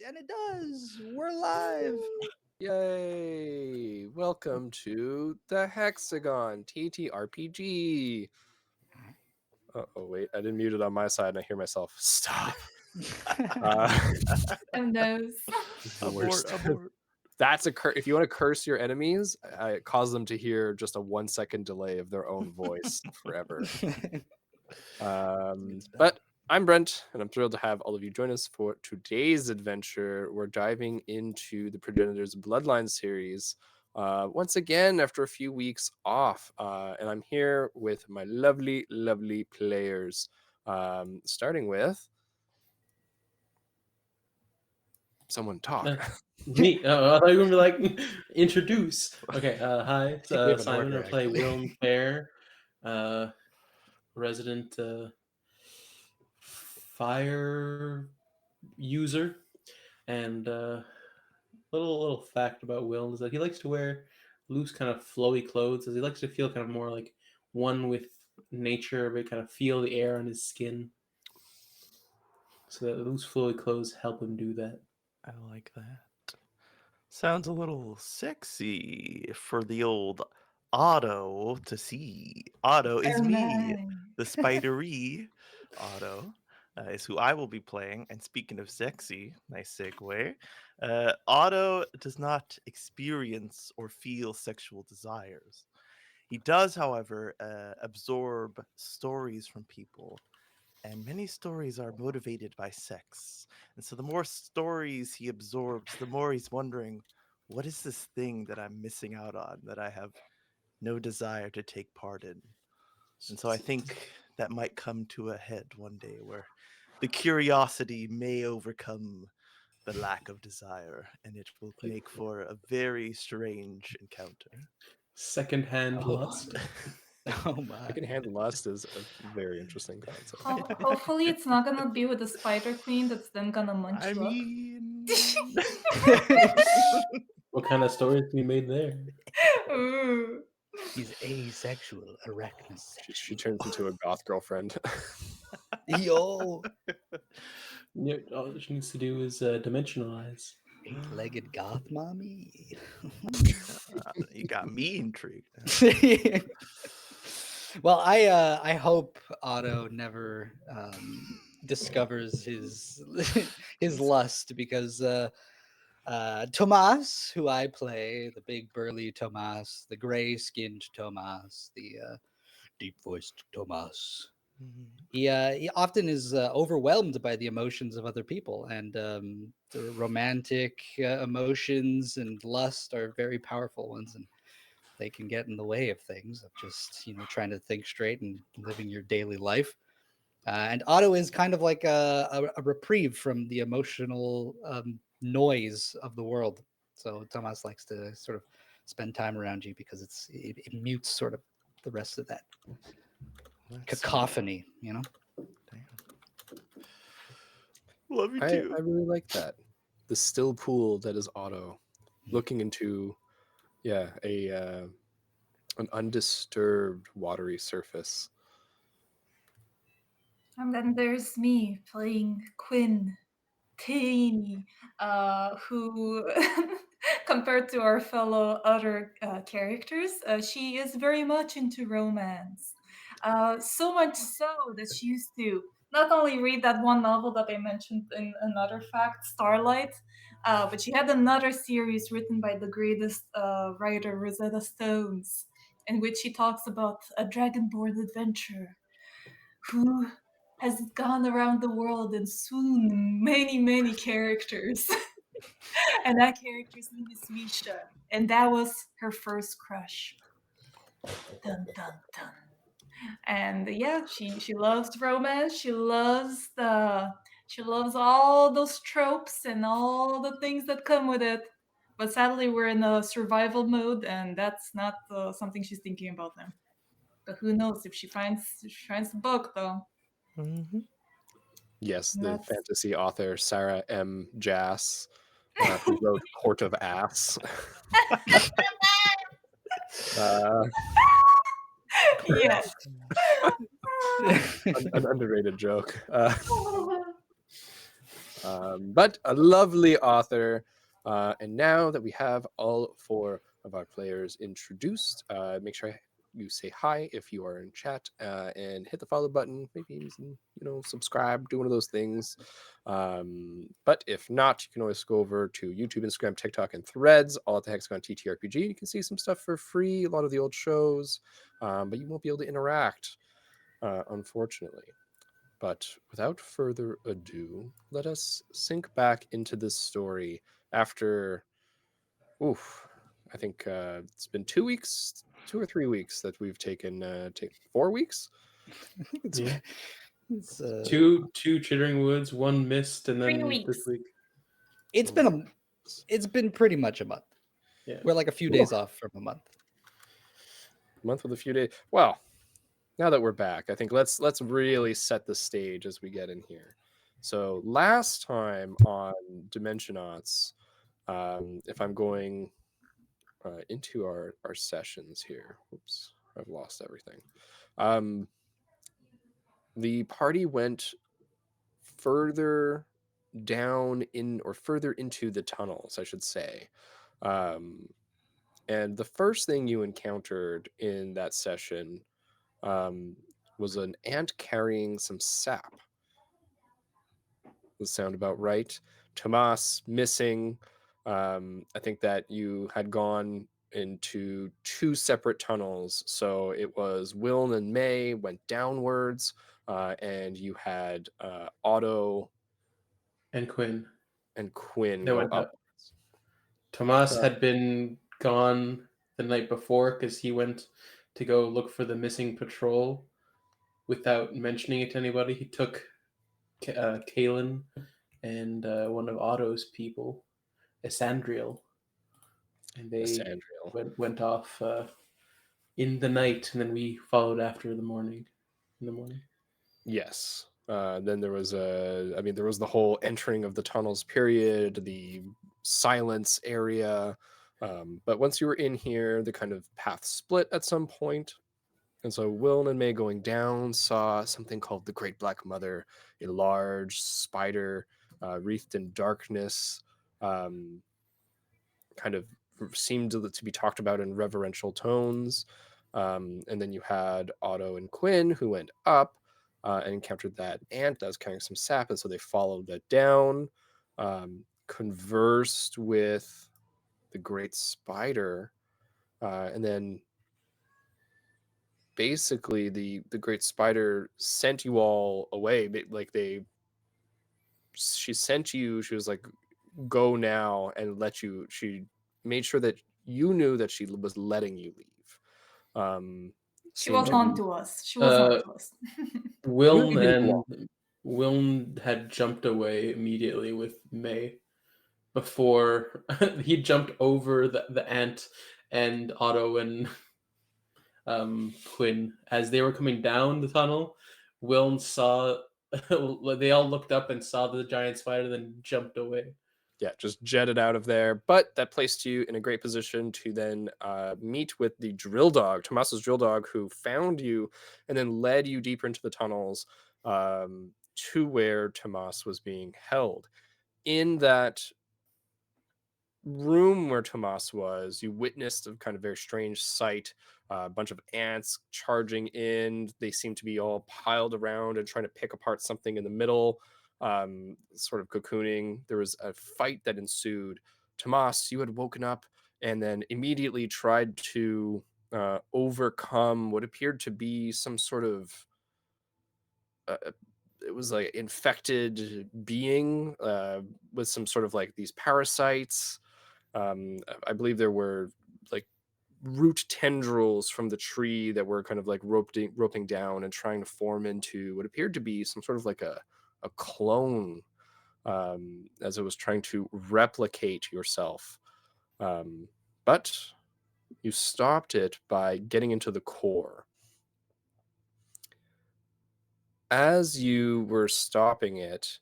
And it does. We're live. Yay! Welcome to the Hexagon TTRPG. Oh wait, I didn't mute it on my side, and I hear myself. Stop. And those. The worst. Abort. That's if you want to curse your enemies, cause them to hear just a 1 second delay of their own voice forever. But I'm Brent, and I'm thrilled to have all of you join us for today's adventure. We're diving into the Progenitors Bloodlines series once again after a few weeks off. And I'm here with my lovely, lovely players, starting with someone talk. Me? I thought you were going to be like, introduce. Okay, hi, we have an Simon. order, I play actually. Wilm Fair, resident fire user. And little fact about Will is that he likes to wear loose, kind of flowy clothes, as he likes to feel kind of more like one with nature, but kind of feel the air on his skin. So that loose, flowy clothes help him do that. I like that. Sounds a little sexy for the old Otto to see. Otto is Oh, me, nice. the spidery Otto. Is who I will be playing. And speaking of sexy, nice segue. Otto does not experience or feel sexual desires. He does, however, absorb stories from people. And many stories are motivated by sex. And so the more stories he absorbs, the more he's wondering, what is this thing that I'm missing out on that I have no desire to take part in? And so I think that might come to a head one day where the curiosity may overcome the lack of desire, and it will make for a very strange encounter. Secondhand lust. Oh my. Secondhand lust is a very interesting concept. Hopefully it's not gonna be with the spider queen that's then gonna munch I you up. mean, What kind of stories can be made there? Ooh. He's asexual, arachnid. She turns into a goth girlfriend. Yo. Yeah, all she needs to do is dimensionalize. 8-legged goth mommy. you got me intrigued. Well, I hope Otto never discovers his lust, because Tomas, who I play, the big burly Tomas, the gray-skinned Tomas, the deep-voiced Tomas, he often is overwhelmed by the emotions of other people, and the romantic emotions and lust are very powerful ones, and they can get in the way of things, of just trying to think straight and living your daily life. And Otto is kind of like a reprieve from the emotional noise of the world. So Tomas likes to sort of spend time around you because it mutes sort of the rest of that cacophony, Damn. Love you I too. really like that. The still pool that is Otto, looking into, an undisturbed watery surface. And then there's me playing Quinn Teeny, who, compared to our fellow other characters, she is very much into romance. So much so that she used to not only read that one novel that I mentioned in another fact, Starlight, but she had another series written by the greatest writer, Rosetta Stones, in which she talks about a dragonborn adventurer who has gone around the world and swooned many, many characters. And that character's name is Misha. And that was her first crush. Dun dun dun. And yeah, she loves romance. She loves all those tropes and all the things that come with it. But sadly, we're in a survival mode, and that's not something she's thinking about now. But who knows if she finds the book though. Mm-hmm. Yes, the That's- fantasy author Sarah M. Jass, who wrote Court of Ass. Yes. An underrated joke. But a lovely author. And now that we have all 4 of our players introduced, make sure you say hi if you are in chat, and hit the follow button. Maybe subscribe, do one of those things. But if not, you can always go over to YouTube, Instagram, TikTok, and Threads, all at the Hexagon TTRPG. You can see some stuff for free, a lot of the old shows, but you won't be able to interact, unfortunately. But without further ado, let us sink back into this story after, I think it's been 2 weeks, 2 or 3 weeks that we've taken, 4 weeks. Yeah. It's, Two Chittering Woods, 1 mist, and 3 then weeks. this week. it's been pretty much a month. Yeah. We're like a few days off from a month. Month with a few days. Well, now that we're back, I think let's really set the stage as we get in here. So last time on Dimensionauts, if I'm going into our sessions here, oops, I've lost everything. The party went further down in, or further into the tunnels, I should say. And the first thing you encountered in that session was an ant carrying some sap. Does sound about right? Tomas missing. I think that you had gone into 2 separate tunnels. So it was Will and May went downwards, and you had Otto And Quinn. and Quinn They go went up. up. Tomas had been gone the night before because he went to go look for the missing patrol without mentioning it to anybody. He took Kalen and one of Otto's people, Esandriel, and they Sandriel. went off in the night, and then we followed after in the morning. Yes. Then there was there was the whole entering of the tunnels period, the silence area. But once you were in here, the kind of path split at some point. And so Will and May going down saw something called the Great Black Mother, a large spider wreathed in darkness, kind of seemed to be talked about in reverential tones. And then you had Otto and Quinn who went up and encountered that ant that was carrying some sap. And so they followed that down, conversed with the Great Spider, and then basically the Great Spider sent you all away. Like she sent you, she was like, go now, and she made sure that you knew that she was letting you leave. She was on to us. Wiln had jumped away immediately with May before he jumped over the ant and Otto and Quinn as they were coming down the tunnel. Wiln saw they all looked up and saw the giant spider, then jumped away. Yeah, just jetted out of there. But that placed you in a great position to then meet with the drill dog, Tomas's drill dog, who found you and then led you deeper into the tunnels to where Tomas was being held. In that room where Tomas was, you witnessed a kind of very strange sight. A bunch of ants charging in. They seem to be all piled around and trying to pick apart something in the middle, sort of cocooning. There was a fight that ensued. Tomas, you had woken up and then immediately tried to overcome what appeared to be some sort of it was like infected being with some sort of like these parasites. I believe there were like root tendrils from the tree that were kind of like roping down and trying to form into what appeared to be some sort of like a clone, as it was trying to replicate yourself. But you stopped it by getting into the core. As you were stopping it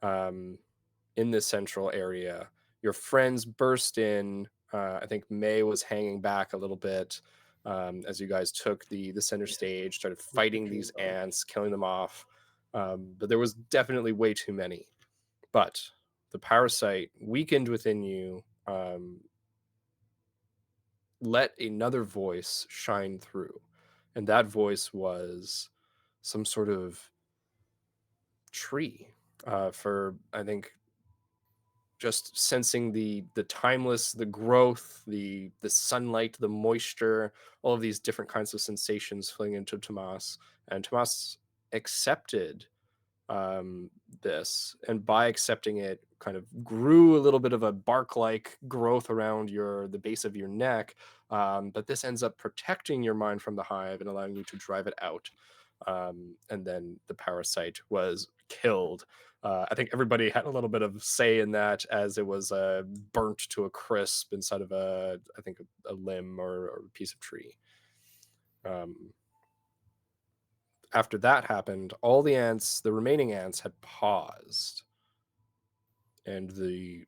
in the central area, your friends burst in. I think May was hanging back a little bit as you guys took the center stage, started fighting these ants, killing them off. But there was definitely way too many. But the parasite weakened within you, let another voice shine through. And that voice was some sort of tree, for, I think, just sensing the timeless, the growth, the sunlight, the moisture, all of these different kinds of sensations filling into Tomas. And Tomas accepted this, and by accepting it, kind of grew a little bit of a bark-like growth around the base of your neck. But this ends up protecting your mind from the hive and allowing you to drive it out. And then the parasite was killed. I think everybody had a little bit of say in that, as it was burnt to a crisp inside of a limb or a piece of tree. After that happened, all the remaining ants had paused, and the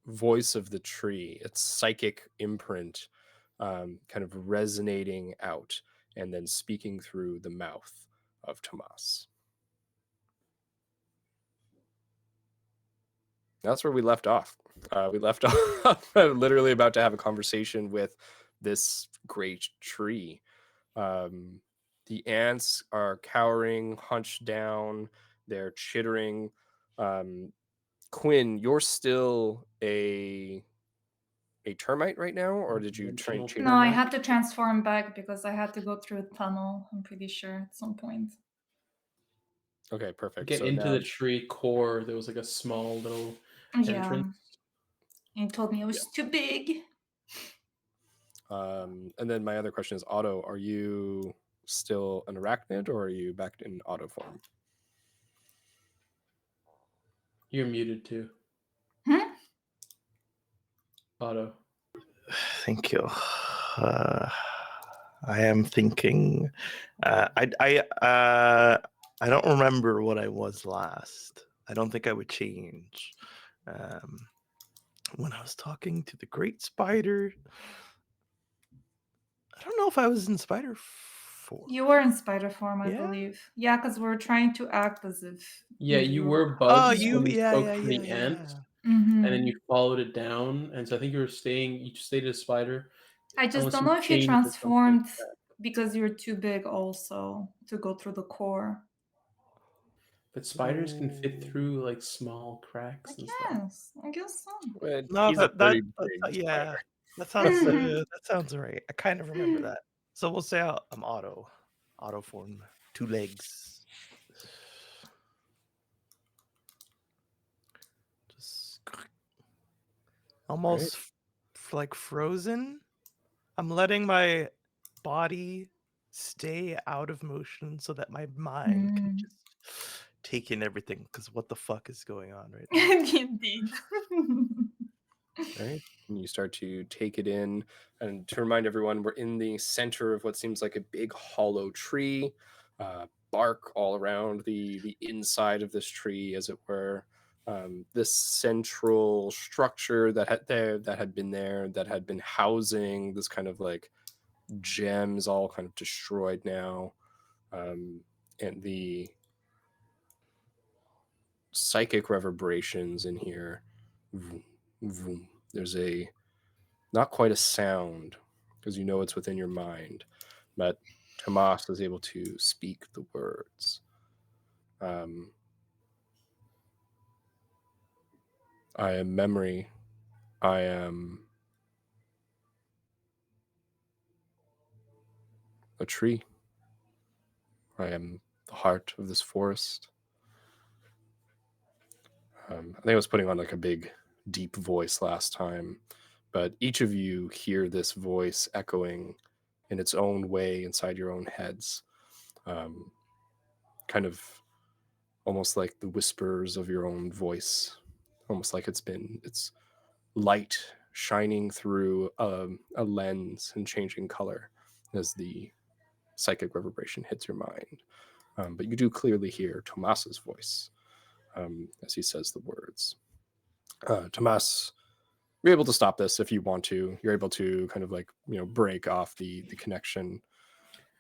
voice of the tree, its psychic imprint, kind of resonating out and then speaking through the mouth of Tomas. That's where we left off. We left off literally about to have a conversation with this great tree. The ants are cowering, hunched down. They're chittering. Quinn, you're still a termite right now, or did you try and change? No, I had to transform back because I had to go through a tunnel, I'm pretty sure, at some point. Okay, perfect. Get So into now, the tree core, there was like a small little entrance. And he told me it was too big. and then my other question is, Otto, are you still an arachnid, or are you back in Otto form? You're muted too. Otto. Thank you. I am thinking. I don't remember what I was last. I don't think I would change. When I was talking to the great spider, I don't know if I was in spider form. You were in spider form, I Yeah? believe. Yeah, because we're trying to act as if. Yeah, you were bugs when you yeah, spoke yeah, to yeah, the yeah, ant, yeah. Mhm. and then you followed it down, and so I think you stayed as spider. I just Unless don't you know if you changed or something like transformed that. because you're too big also to go through the core. But spiders can fit through like small cracks and stuff. Yes, I guess so. Well, No, he's a pretty that's big yeah. spider. That sounds right. I kind of remember that. So we'll say I'm Otto form, 2 legs. Just almost like frozen. I'm letting my body stay out of motion so that my mind can just take in everything. Because what the fuck is going on right now? Indeed. Right? And you start to take it in. And to remind everyone, we're in the center of what seems like a big hollow tree, bark all around the inside of this tree, as it were. This central structure that had been housing this kind of like gem is all kind of destroyed now. And the psychic reverberations in here, vroom, vroom. There's not quite a sound, because you know it's within your mind, but Tomas is able to speak the words. I am memory. I am a tree. I am the heart of this forest. I think I was putting on like a big, deep voice last time, but each of you hear this voice echoing in its own way inside your own heads. Kind of almost like the whispers of your own voice, almost like it's light shining through a lens and changing color as the psychic reverberation hits your mind. But you do clearly hear Tomas's voice as he says the words. Tomas, you're able to stop this if you want to. You're able to kind of like, break off the connection.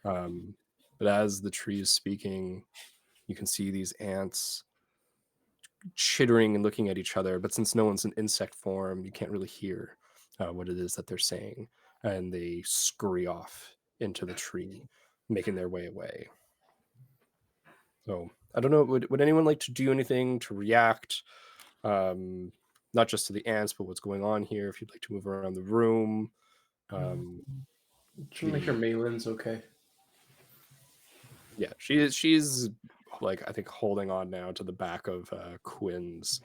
But as the tree is speaking, you can see these ants chittering and looking at each other, but since no one's in insect form, you can't really hear what it is that they're saying, and they scurry off into the tree, making their way away. So I don't know, would anyone like to do anything to react, not just to the ants, but what's going on here? If you'd like to move around the room. Just make sure Malin's okay. Yeah, she's like, I think, holding on now to the back of Quinn's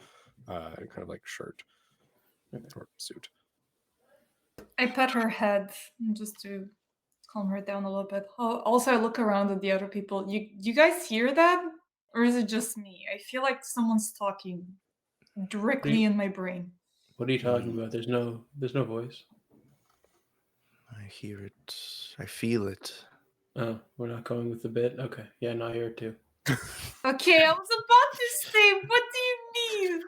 kind of like shirt or suit. I pet her head just to calm her down a little bit. Also, I look around at the other people. You guys hear that? Or is it just me? I feel like someone's talking directly in my brain. What are you talking about? There's no voice. I hear it. I feel it. Oh, we're not going with the bit? Okay. Yeah, no, I hear it too. Okay, I was about to say, what do you mean?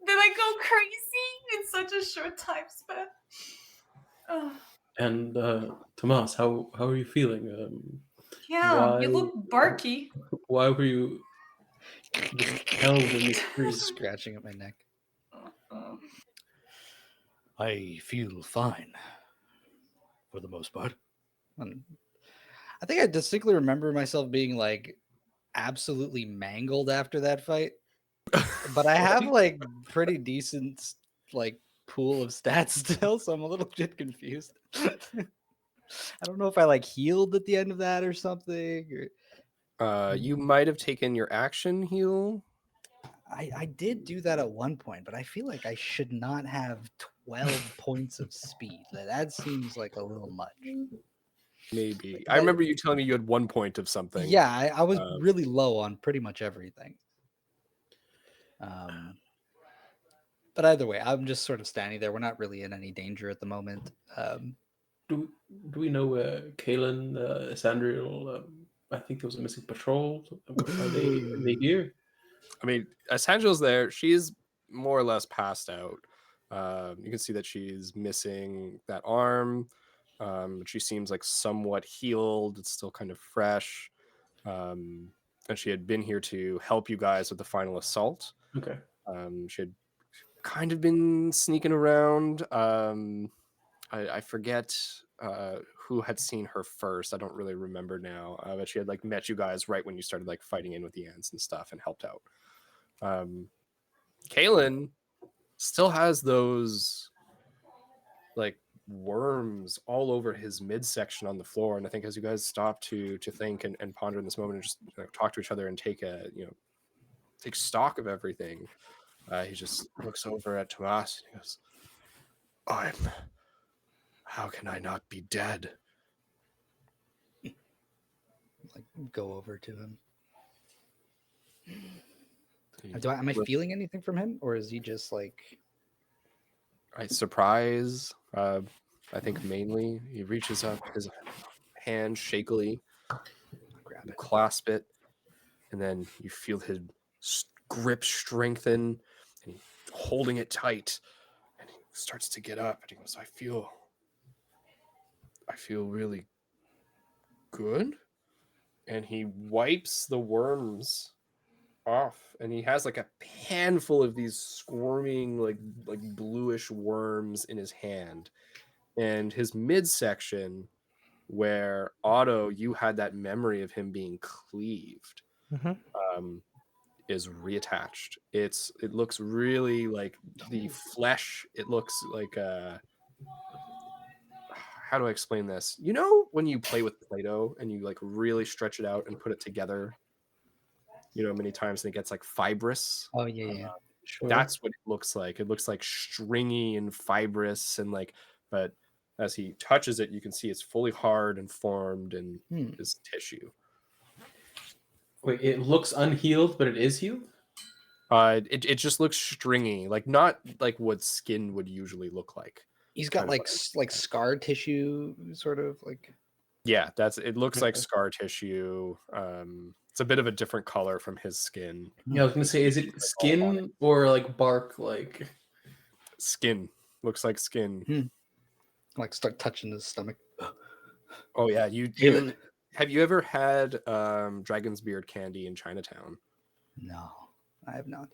Did I go crazy in such a short time span? Oh, And Tomas, how are you feeling? yeah, you look barky. Why were you just held in this tree? Scratching at my neck. Uh, I feel fine for the most part. I think I distinctly remember myself being like absolutely mangled after that fight. But I have like pretty decent like pool of stats still, so I'm a little bit confused. I don't know if I like healed at the end of that or something. Or... You might have taken your action heal. I did do that at one point, but I feel like I should not have 12 points of speed. That seems like a little much. Maybe. I remember you telling me you had 1 point of something. Yeah, I was really low on pretty much everything. But either way, I'm just sort of standing there. We're not really in any danger at the moment. Do we know Kaylin, Sandriel? I think there was a missing patrol. Are they here? I mean, Sanjel's there. She's more or less passed out. You can see that she's missing that arm. She seems like somewhat healed. It's still kind of fresh. And she had been here to help you guys with the final assault. Okay. She had kind of been sneaking around. I forget who had seen her first. I don't really remember now. But she had like met you guys right when you started like fighting in with the ants and stuff and helped out. Kaylin still has those like worms all over his midsection on the floor, and I think as you guys stop to think and ponder in this moment and just talk to each other and take stock of everything, he just looks over at Tomas and he goes, how can I not be dead? Like go over to him. Am I feeling anything from him, or is he just like surprise? I think mainly he reaches up his hand shakily, grab it, clasp it, and then you feel his grip strengthen, and he's holding it tight, and he starts to get up, and he goes, I feel really good. And he wipes the worms off, and he has like a handful of these squirming like bluish worms in his hand, and his midsection where Otto, you had that memory of him being cleaved, is reattached. It looks really like the flesh. It looks like how do I explain this? You know when you play with Play-Doh and you like really stretch it out and put it together, many times, and it gets like fibrous. Oh yeah. Sure. That's what it looks like. It looks like stringy and fibrous and like, but as he touches it, you can see it's fully hard and formed and is tissue. Wait, it looks unhealed, but it is healed? It just looks stringy, like not like what skin would usually look like. He's got like scar tissue, sort of like. Yeah, it looks like scar tissue. It's a bit of a different color from his skin. Yeah, I was gonna say, is it skin or like bark? Like skin. Looks like skin. Like start touching his stomach. Oh yeah, have you ever had Dragon's Beard candy in Chinatown? No, I have not.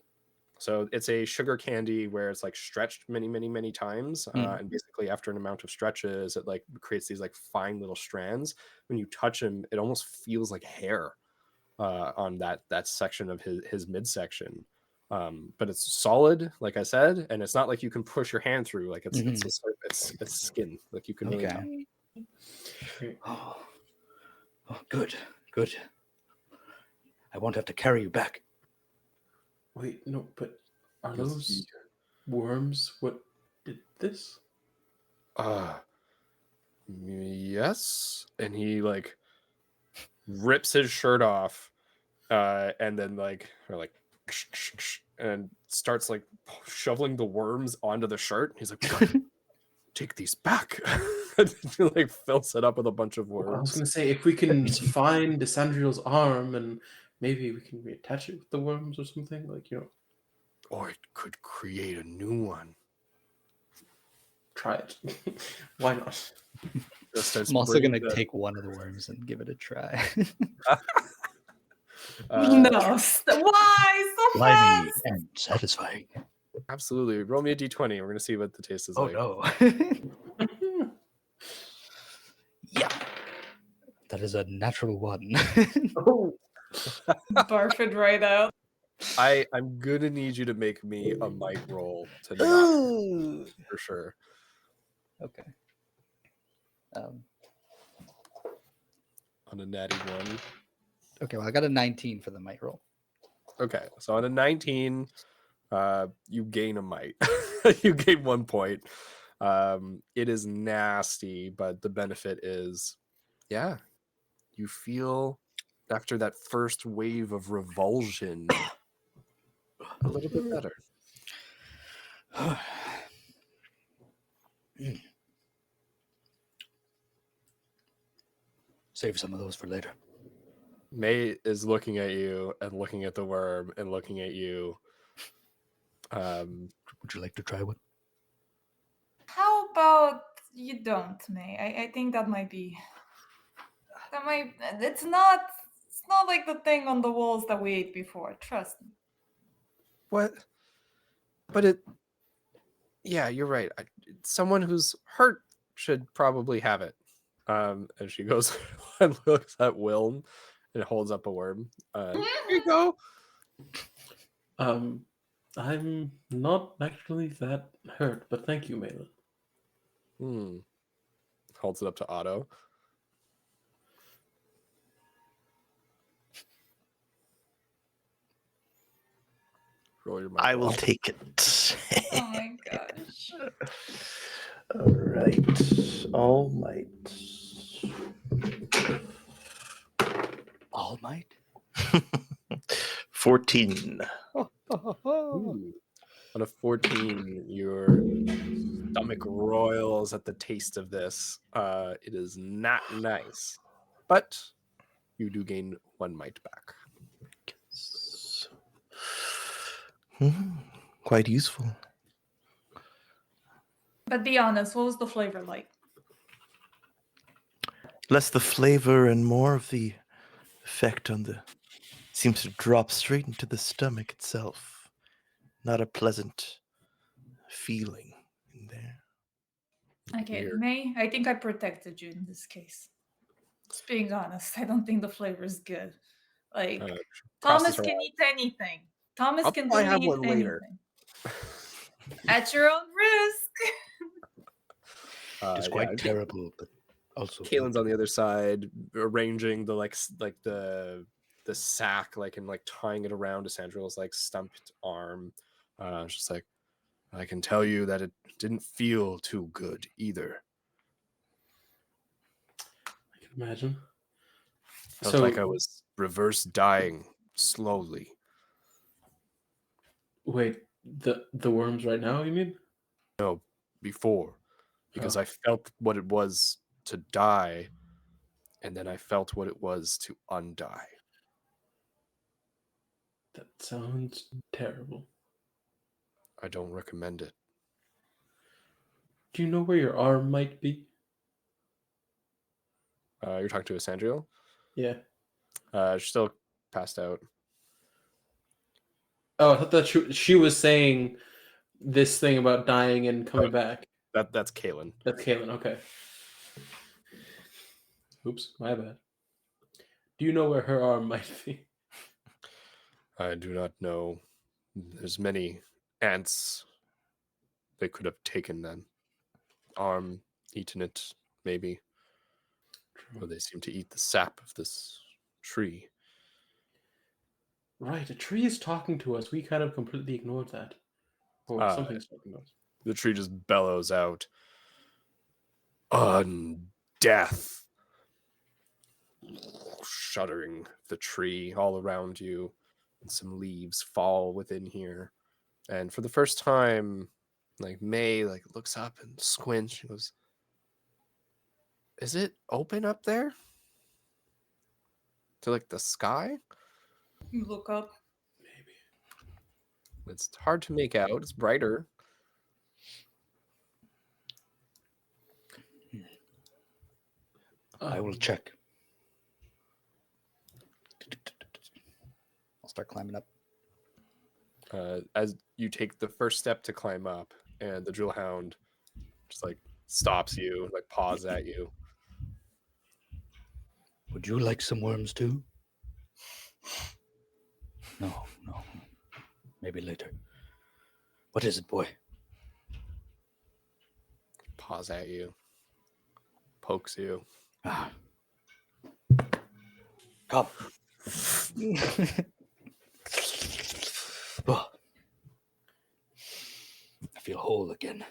So it's a sugar candy where it's like stretched many times, and basically after an amount of stretches, it like creates these like fine little strands. When you touch him, it almost feels like hair on that section of his midsection. But it's solid, like I said, and it's not like you can push your hand through. Like it's skin, like you can really touch. Oh, good. I won't have to carry you back. Wait, no, but are those worms what did this? Yes. And he like rips his shirt off, and then like and starts like shoveling the worms onto the shirt. He's like, take these back. He like fills it up with a bunch of worms. I was gonna say, if we can find Desandriel's arm and maybe we can reattach it with the worms or something, like, you know. Or it could create a new one. Try it. Why not? I'm also going to take one of the worms and give it a try. No, why so Slimy fast? and satisfying. Absolutely. Roll me a d20. We're going to see what the taste is like. Oh, no. Yeah. That is a natural one. Oh. Barf it right out. I'm going to need you to make me a might roll to not for sure. Okay. On a natty one. Okay, well, I got a 19 for the might roll. Okay, so on a 19, you gain a might. You gain 1 point. It is nasty, but the benefit is, yeah, you feel after that first wave of revulsion a little bit better. Save some of those for later. May is looking at you and looking at the worm and looking at you. Would you like to try one? How about you don't, May? I think that might be. That might. It's not. It's not like the thing on the walls that we ate before. Trust me. What? But it. Yeah, you're right. Someone who's hurt should probably have it. And she goes and looks at Wilm and holds up a worm. Here you go. I'm not actually that hurt, but thank you, Malin. Holds it up to Otto. Roll your might I will roll. take it. Oh my gosh. All right. All might. All might? 14. Ooh. On a 14, your stomach roils at the taste of this. It is not nice, but you do gain 1 might back. Quite useful. But be honest, what was the flavor like? Less the flavor and more of the effect on the... Seems to drop straight into the stomach itself. Not a pleasant feeling in there. Okay, Weird. May, I think I protected you in this case. Just being honest, I don't think the flavor is good. Like, Thomas can eat anything. Thomas I'll can probably really have eat one later. anything. At your own risk. It's quite terrible, but also. Kaelin's on the other side, arranging the the sack, and tying it around Desandriel's stumped arm. Just like, I can tell you that it didn't feel too good either. I can imagine. Felt like I was reverse dying slowly. Wait, the worms right now, you mean? No, before. Because I felt what it was to die, and then I felt what it was to undie. That sounds terrible. I don't recommend it. Do you know where your arm might be? You're talking to Desandriel? Yeah. She's still passed out. Oh, I thought that she was saying this thing about dying and coming back. That's Kaylin. That's Kaylin. Okay. Oops, my bad. Do you know where her arm might be? I do not know. There's many ants. They could have taken that arm, eaten it, maybe. Or they seem to eat the sap of this tree. Right, a tree is talking to us. We kind of completely ignored that. Or something's talking to us. The tree just bellows out, "Undeath!" Shuddering the tree all around you, and some leaves fall within here. And for the first time, like May looks up and squints. She goes, "Is it open up there? To the sky?" You look up. Maybe. It's hard to make out. It's brighter. I will check. I'll start climbing up. As you take the first step to climb up, and the drill hound just stops you, paws at you. Would you like some worms too? No. Maybe later. What is it, boy? Paws at you. Pokes you. Ah. Come. Oh. I feel whole again.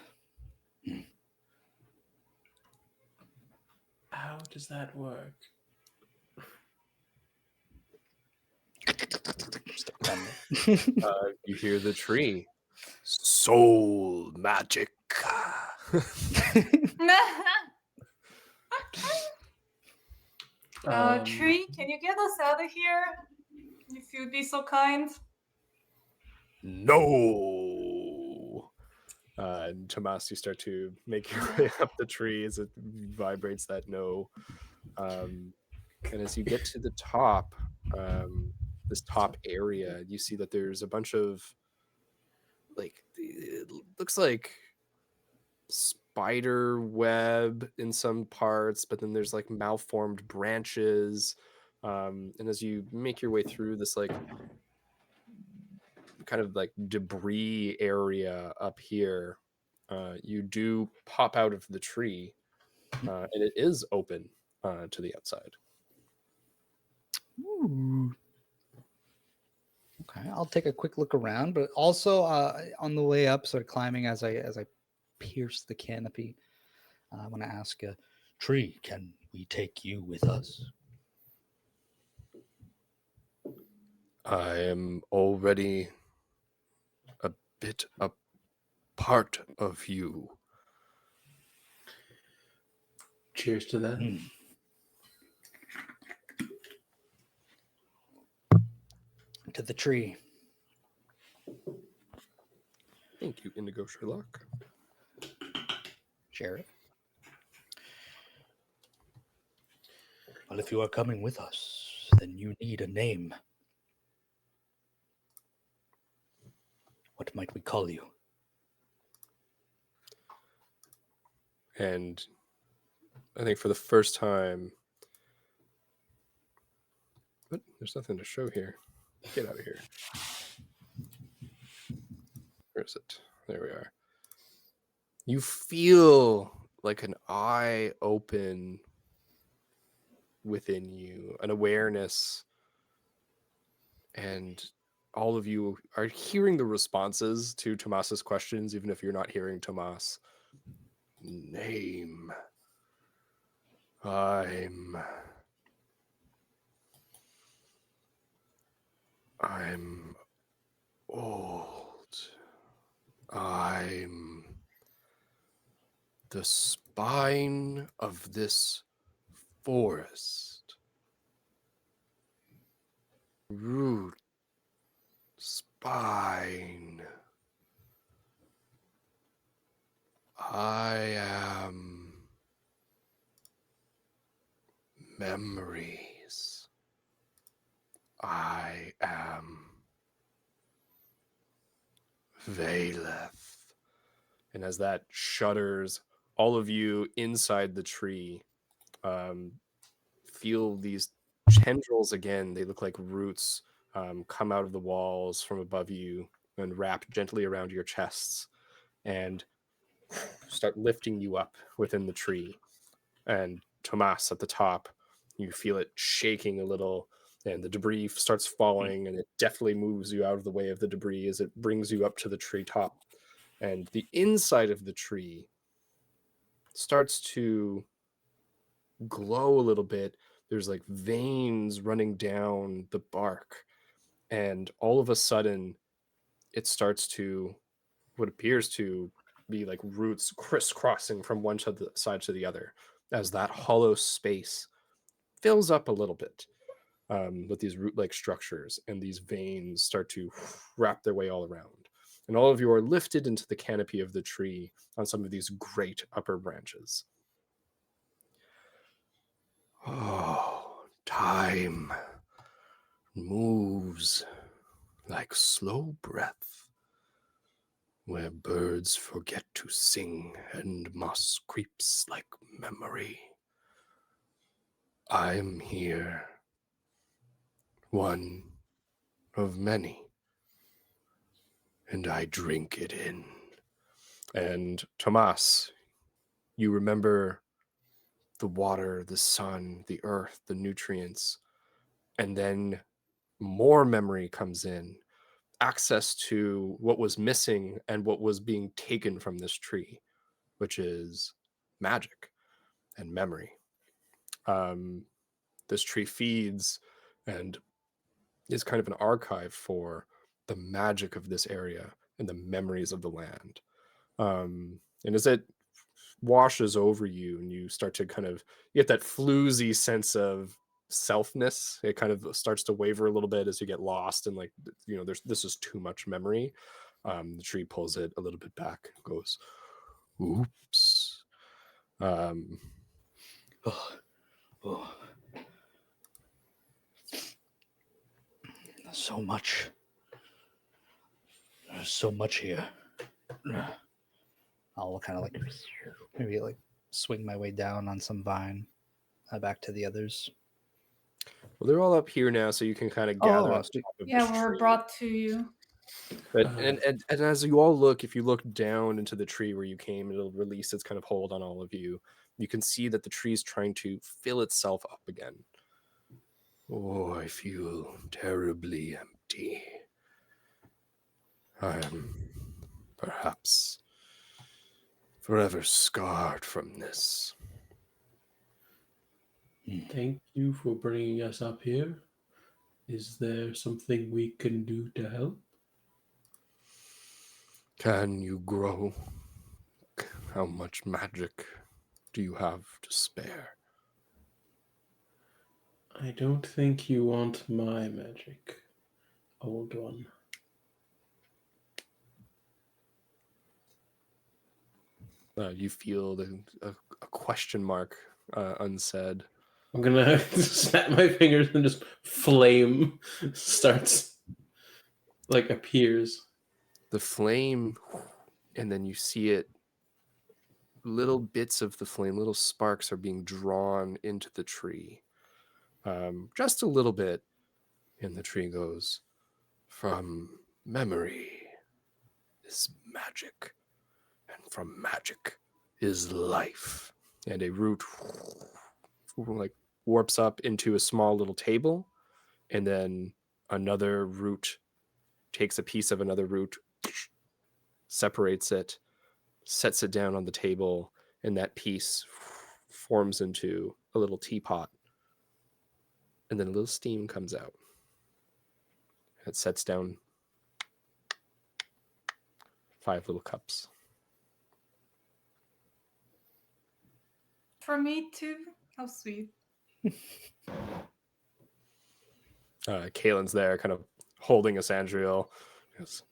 How does that work? You hear the tree. Soul magic. Tree, can you get us out of here? If you'd be so kind. No. And Tomas, you start to make your way up the tree as it vibrates that no. And as you get to the top, this top area, you see that there's a bunch of it looks like spider web in some parts, but then there's malformed branches. And as you make your way through this kind of debris area up here, you do pop out of the tree, and it is open to the outside. Ooh. Okay, I'll take a quick look around, but also on the way up, sort of climbing as I pierce the canopy, I want to ask Tree, can we take you with us? I am already a bit a part of you. Cheers to that. To the tree. Thank you, Indigo Sherlock. Sheriff. Well, if you are coming with us, then you need a name. What might we call you? And I think for the first time... But there's nothing to show here. Get out of here. Where is it? There we are. You feel like an eye open within you, an awareness, and all of you are hearing the responses to Tomas's questions, even if you're not hearing Tomas. Name. I'm old. I'm the spine of this forest. Root. Spine. I am memories. I am Valeth. And as that shudders, all of you inside the tree feel these tendrils again. They look like roots come out of the walls from above you and wrap gently around your chests and start lifting you up within the tree. And Tomas at the top, you feel it shaking a little, and the debris starts falling, and it definitely moves you out of the way of the debris as it brings you up to the tree top. And the inside of the tree starts to glow a little bit. There's like veins running down the bark, and all of a sudden it starts to what appears to be like roots crisscrossing from one side to the other as that hollow space fills up a little bit with these root-like structures, and these veins start to wrap their way all around. And all of you are lifted into the canopy of the tree on some of these great upper branches. Oh, time moves like slow breath, where birds forget to sing and moss creeps like memory. I'm here, one of many, and I drink it in. And Tomas, you remember the water, the sun, the earth, the nutrients, and then more memory comes in, access to what was missing and what was being taken from this tree, which is magic and memory. This tree feeds and is kind of an archive for the magic of this area and the memories of the land. And as it washes over you and you start to kind of get that floozy sense of selfness, it kind of starts to waver a little bit as you get lost and like, you know, this is too much memory. The tree pulls it a little bit back, goes, oops. So much. There's so much here. I'll kind of like maybe like swing my way down on some vine back to the others. Well, they're all up here now, so you can kind of gather on top of Yeah, this we're tree. brought to you. But and as you all look, if you look down into the tree where you came, it'll release its kind of hold on all of you. You can see that the tree is trying to fill itself up again. Oh, I feel terribly empty. I'm perhaps forever scarred from this. Thank you for bringing us up here. Is there something we can do to help? Can you grow? How much magic do you have to spare? I don't think you want my magic, old one. You feel a question mark unsaid. I'm gonna snap my fingers and just flame starts, like, appears. The flame, and then you see it, little bits of the flame, little sparks are being drawn into the tree. Just a little bit, and the tree goes, from memory is magic, and from magic is life. And a root like warps up into a small little table, and then another root takes a piece of another root, separates it, sets it down on the table, and that piece forms into a little teapot. And then a little steam comes out. It sets down 5 little cups. For me too? How sweet. Kaylin's there, kind of holding a Sandriel. Yes,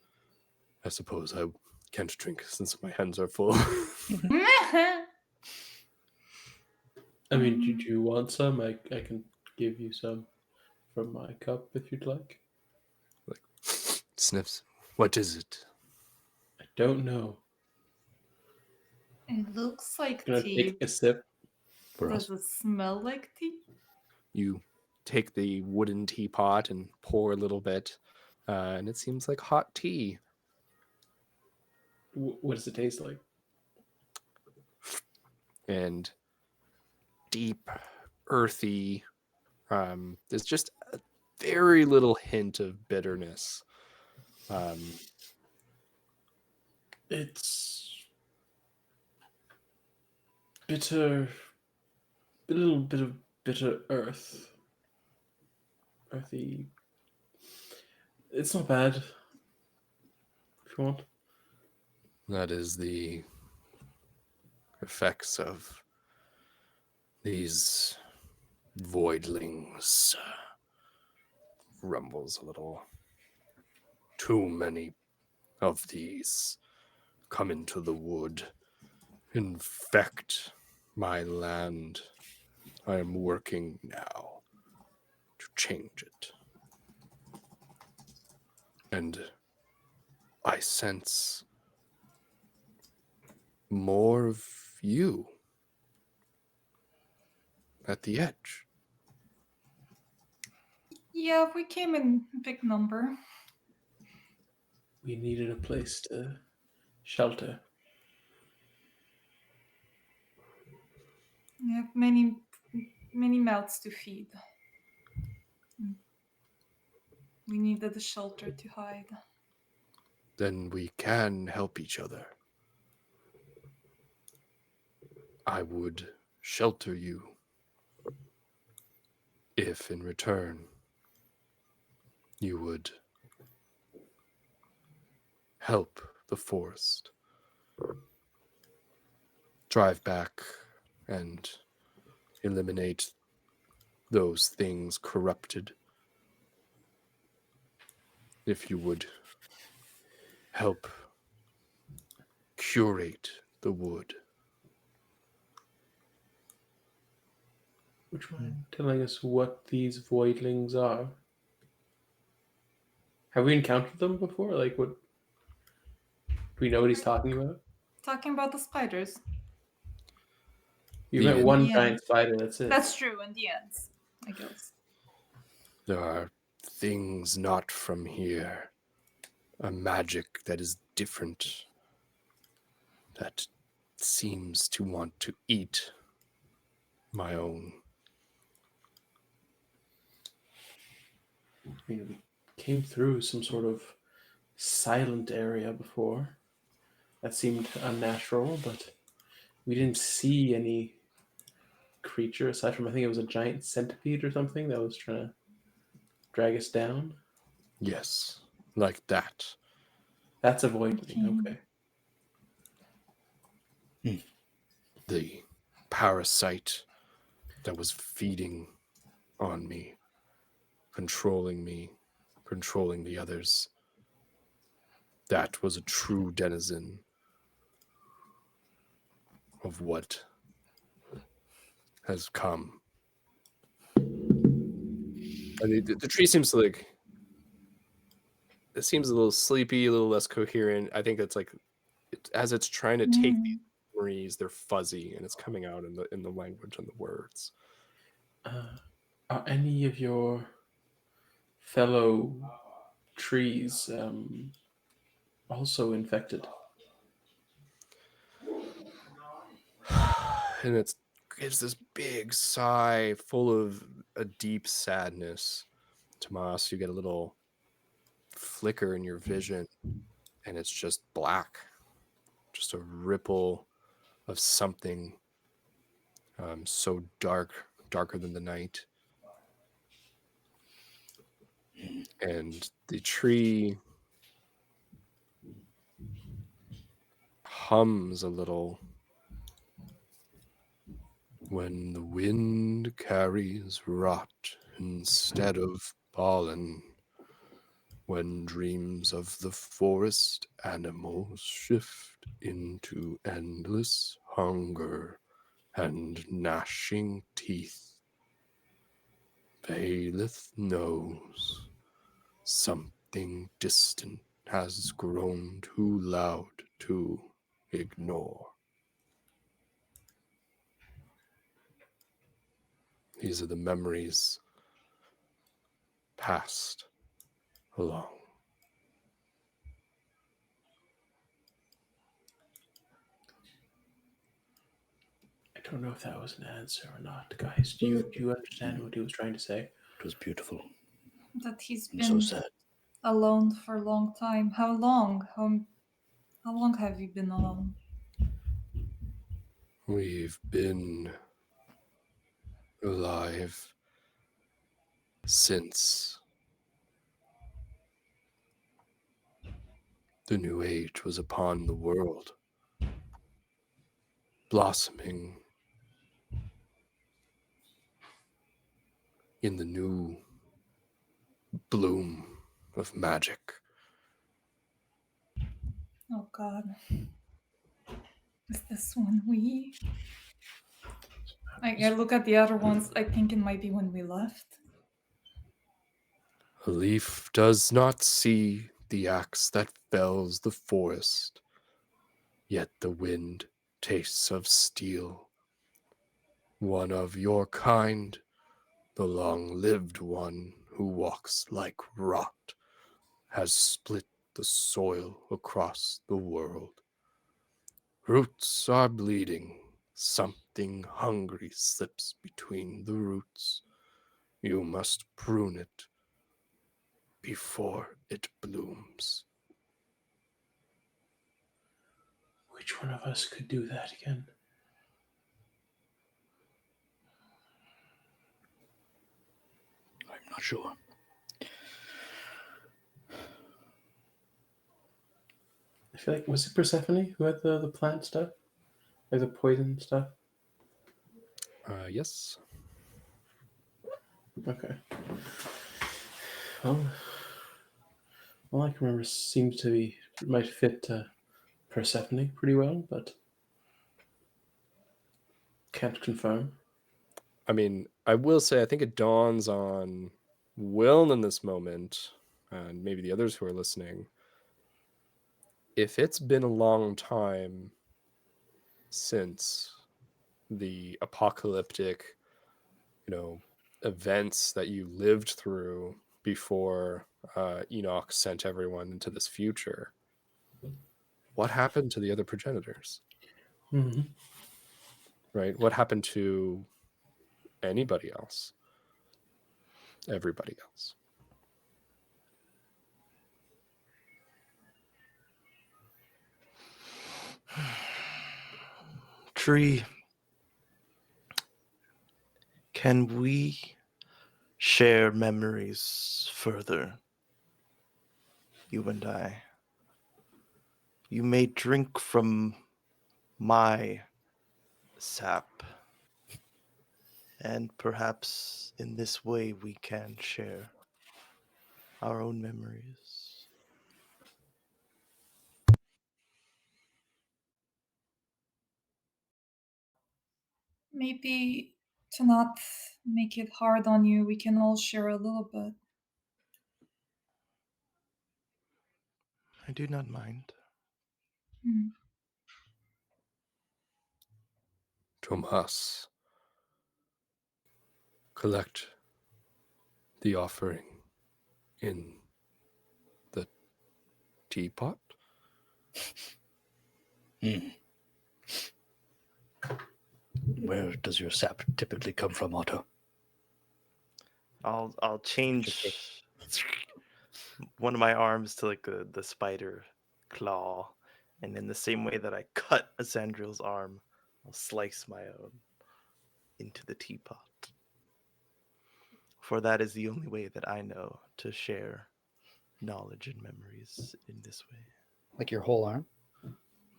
I suppose I can't drink since my hands are full. I mean, did you want some? I can give you some from my cup if you'd like. Like, sniffs. What is it? don't know. It looks like I'm gonna tea. take a sip. For Does us. it smell like tea? You take the wooden teapot and pour a little bit, and it seems like hot tea. What does it taste like? And deep, earthy. There's just a very little hint of bitterness. It's bitter, a little bit of bitter earthy. It's not bad. If you want. That is the effects of these voidlings. Rumbles a little. Too many of these come into the wood, infect my land. I am working now to change it. And I sense more of you at the edge. Yeah, we came in big number. We needed a place to shelter. We have many mouths to feed. We needed a shelter to hide. Then we can help each other. I would shelter you if in return you would help the forest drive back and eliminate those things corrupted. If you would help curate the wood. Would you mind telling us what these voidlings are? Have we encountered them before? Like, what? Do we know what he's talking about? Talking about the spiders. You The met end. one Yeah. giant spider. That's it. That's true in the end, I guess. There are things not from here. A magic that is different. That seems to want to eat my own. I mean, we came through some sort of silent area before. That seemed unnatural, but we didn't see any creature aside from, I think it was a giant centipede or something that was trying to drag us down. Yes, like that. That's a voidling. Okay. The parasite that was feeding on me, controlling the others. That was a true denizen of what has come. And the tree seems like it seems a little sleepy, a little less coherent. I think that's like as it's trying to take these memories, they're fuzzy and it's coming out in the language and the words. Are any of your fellow trees also infected? And it gives this big sigh full of a deep sadness. Tomas, you get a little flicker in your vision, and it's just black. Just a ripple of something so darker than the night. And the tree hums a little. When the wind carries rot instead of pollen, when dreams of the forest animals shift into endless hunger and gnashing teeth, Valeth knows something distant has grown too loud to ignore. These are the memories passed along. I don't know if that was an answer or not, guys. Do you understand what he was trying to say? It was beautiful That he's and so been sad. alone for a long time. How long? How long have you been alone? We've been alive since the new age was upon the world, blossoming in the new bloom of magic. Oh God. Is this when we... I look at the other ones, I think it might be when we left. A leaf does not see the axe that fells the forest, yet the wind tastes of steel. One of your kind, the long-lived one who walks like rot, has split the soil across the world. Roots are bleeding. Something hungry slips between the roots. You must prune it before it blooms. Which one of us could do that again? I'm not sure. I feel like, was it Persephone who had the plant stuff? Like the poison stuff? Yes. Okay. Well, all I can remember seems to be, might fit Persephone pretty well, but can't confirm. I mean, I will say, I think it dawns on Will in this moment, and maybe the others who are listening, if it's been a long time since the apocalyptic, events that you lived through before Enoch sent everyone into this future, what happened to the other progenitors? Mm-hmm. Right? What happened to anybody else? Everybody else. Tree, can we share memories further? You and I. You may drink from my sap, and perhaps in this way we can share our own memories. Maybe to not make it hard on you, we can all share a little bit. I do not mind. Hmm. Tomas, collect the offering in the teapot. Where does your sap typically come from, Otto? I'll change one of my arms to like the spider claw, and in the same way that I cut Asandriel's arm, I'll slice my own into the teapot. For that is the only way that I know to share knowledge and memories in this way. Like your whole arm?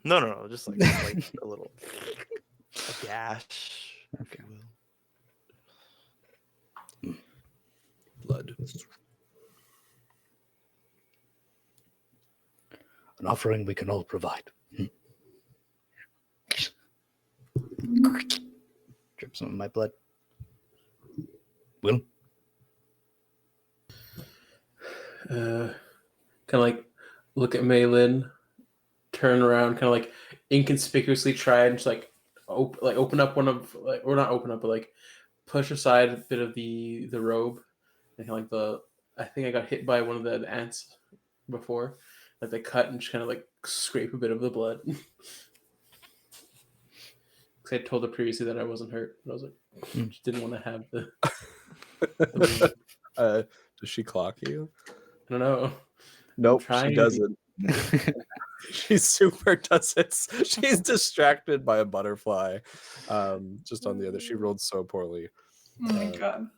No, just like a little a gash, if you will. Blood. An offering we can all provide. Drip some of my blood. Will? Kind of like look at Maylin, turn around, kind of like inconspicuously try and just like open up one of like, or not open up, but like push aside a bit of the robe, and kind of like I think I got hit by one of the ants before, like they cut and just kind of like scrape a bit of the blood. Because I told her previously that I wasn't hurt, but I was like, just didn't want to have the Does she clock you? I don't know. Nope, trying she to be- doesn't. She super does it. She's distracted by a butterfly. Just on the other, she rolled so poorly. Oh my god.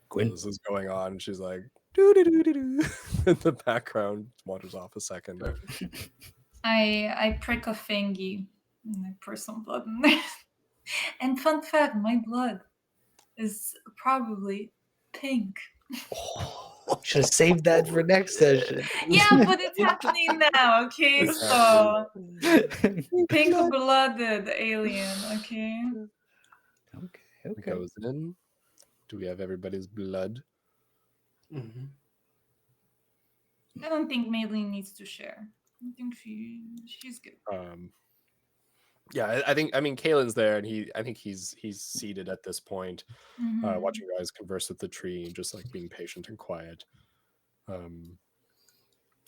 Quinn. This is going on, and she's like, doo doo doo doo doo. In the background, wanders off a second. I prick a fingy and I pour some blood in there. And fun fact, my blood is probably pink. Should have saved that for next session. Yeah, but it's happening now, okay? It's So pink-blooded alien, okay? Okay. It goes in. Do we have everybody's blood? Mhm. I don't think Maylene needs to share. I think she's good. Yeah, I think, I mean, Kalen's there, and I think he's seated at this point, Mhm. watching you guys converse with the tree, and just like being patient and quiet, and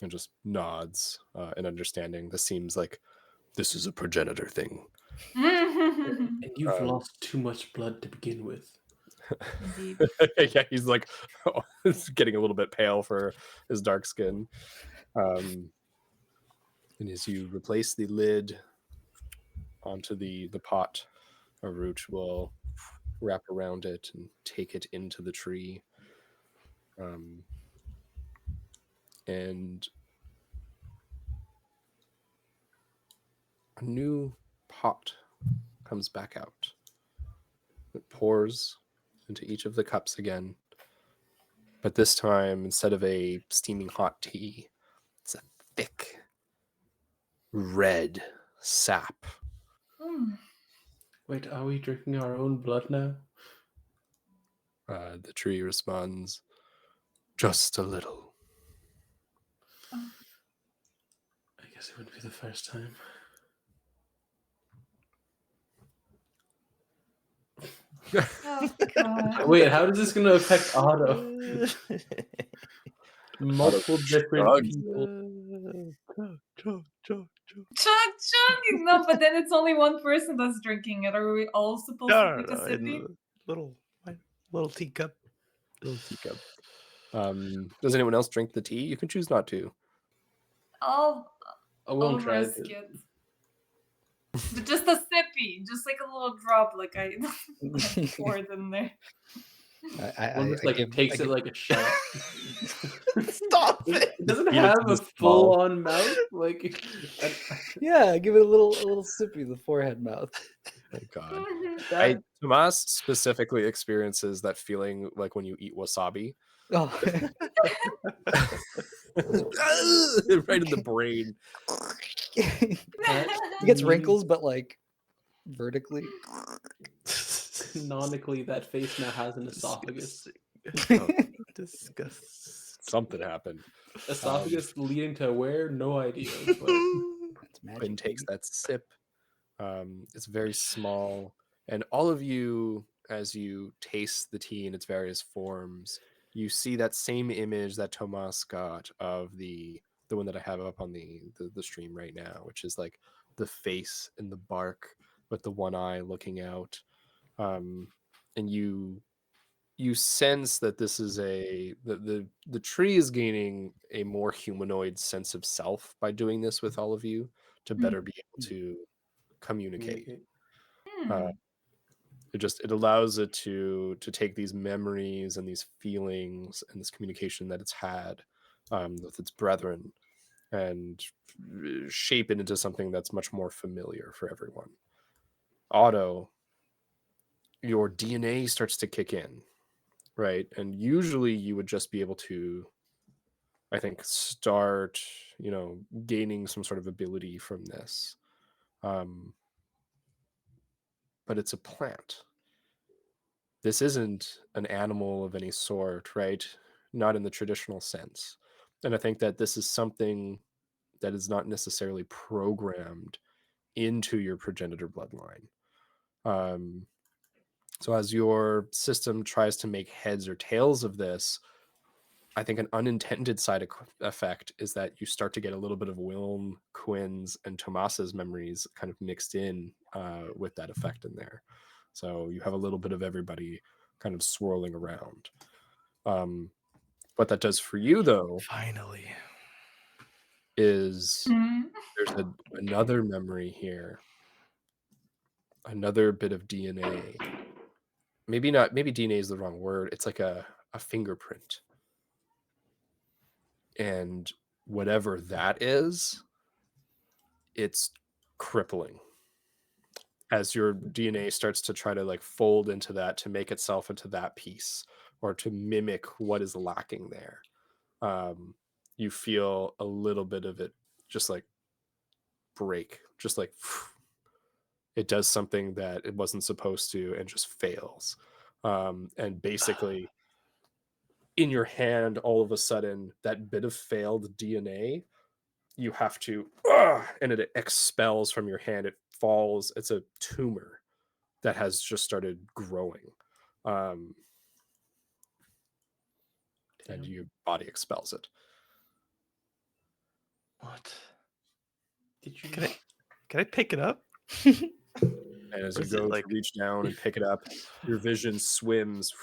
just nods in understanding. This seems like this is a progenitor thing. And you've lost too much blood to begin with. Indeed. Yeah, he's like he's getting a little bit pale for his dark skin. And as you replace the lid onto the pot, a root will wrap around it and take it into the tree. And a new pot comes back out. It pours into each of the cups again. But this time, instead of a steaming hot tea, it's a thick, red sap. Wait, are we drinking our own blood now? The tree responds, just a little. I guess it wouldn't be the first time. Oh god. Wait, how is this going to affect Otto? Multiple different shrugs. people. Chug chug! No, but then it's only one person that's drinking it. Are we all supposed to take a sippy? Little teacup. Little teacup. Does anyone else drink the tea? You can choose not to. I'll I won't try risk it. it. But just a sippy, just like a little drop, like I poured in there. One just like takes it like a shot. Stop it! It doesn't Eat it have to a the full-on mouth. Like, Yeah, give it a little sippy, the forehead mouth. My God. that, Tomas specifically experiences that feeling like when you eat wasabi. Oh. Right in the brain. He gets wrinkles, but like vertically. canonically, that face now has an esophagus. Disgust. Something happened. Esophagus leading to where? No idea. But That's magic. Quinn takes that sip. It's very small, and all of you, as you taste the tea in its various forms, you see that same image that Tomas got of the one that I have up on the stream right now, which is like the face in the bark with the one eye looking out, and you sense that this is the tree is gaining a more humanoid sense of self by doing this with all of you to better be able to communicate. It allows it to take these memories and these feelings and this communication that it's had with its brethren and shape it into something that's much more familiar for everyone. Otto, your DNA starts to kick in, right? And usually you would just be able to, I think, start, gaining some sort of ability from this. But it's a plant. This isn't an animal of any sort, right? Not in the traditional sense. And I think that this is something that is not necessarily programmed into your progenitor bloodline. So as your system tries to make heads or tails of this, I think an unintended side effect is that you start to get a little bit of Wilm, Quinn's, and Tomas's memories kind of mixed in with that effect in there. So you have a little bit of everybody kind of swirling around. What that does for you, though, Finally, is Mm. there's another memory here, another bit of DNA. Maybe DNA is the wrong word. It's like a fingerprint. And whatever that is, it's crippling. As your DNA starts to try to like fold into that to make itself into that piece or to mimic what is lacking there, you feel a little bit of it just like break, just like it does something that it wasn't supposed to and just fails. And basically in your hand, all of a sudden, that bit of failed DNA, you have to, and it expels from your hand. It falls. It's a tumor that has just started growing. And your body expels it. what? Did you? Can I pick it up? And as Or you is it go like- to reach down and pick it up, your vision swims,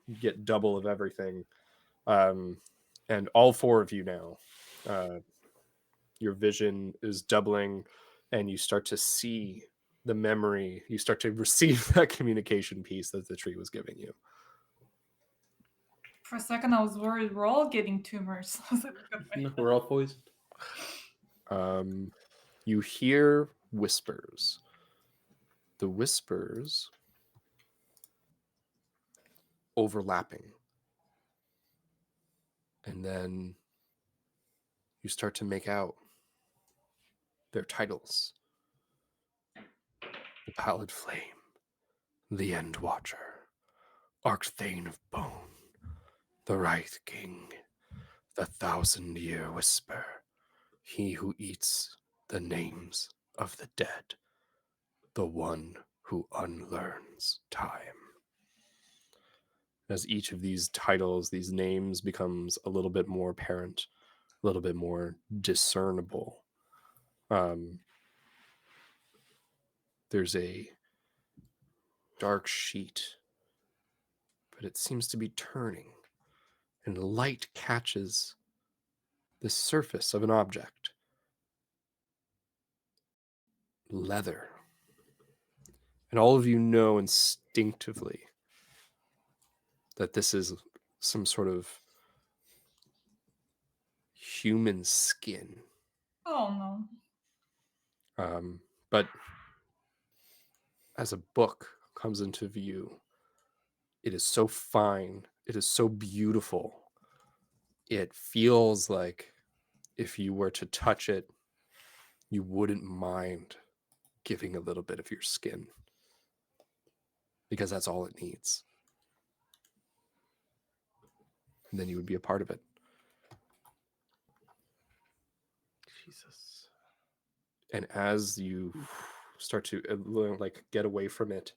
you get double of everything. And all four of you now, your vision is doubling and you start to see the memory. You start to receive that communication piece that the tree was giving you. For a second, I was worried we're all getting tumors. I was like, okay. No, we're all poisoned. You hear whispers. The whispers overlapping. And then you start to make out their titles. The Pallid Flame, the End Watcher, Archthane of Bone, the Wraith King, the 1,000-Year Whisper, he who eats the names of the dead, the one who unlearns time. As each of these titles, these names becomes a little bit more apparent, a little bit more discernible. There's a dark sheet, but it seems to be turning, and light catches the surface of an object. Leather. And all of you know instinctively that this is some sort of human skin. Oh no. But as a book comes into view, it is so fine, it is so beautiful. It feels like if you were to touch it, you wouldn't mind giving a little bit of your skin, because that's all it needs. And then you would be a part of it. Jesus. And as you start to like get away from it,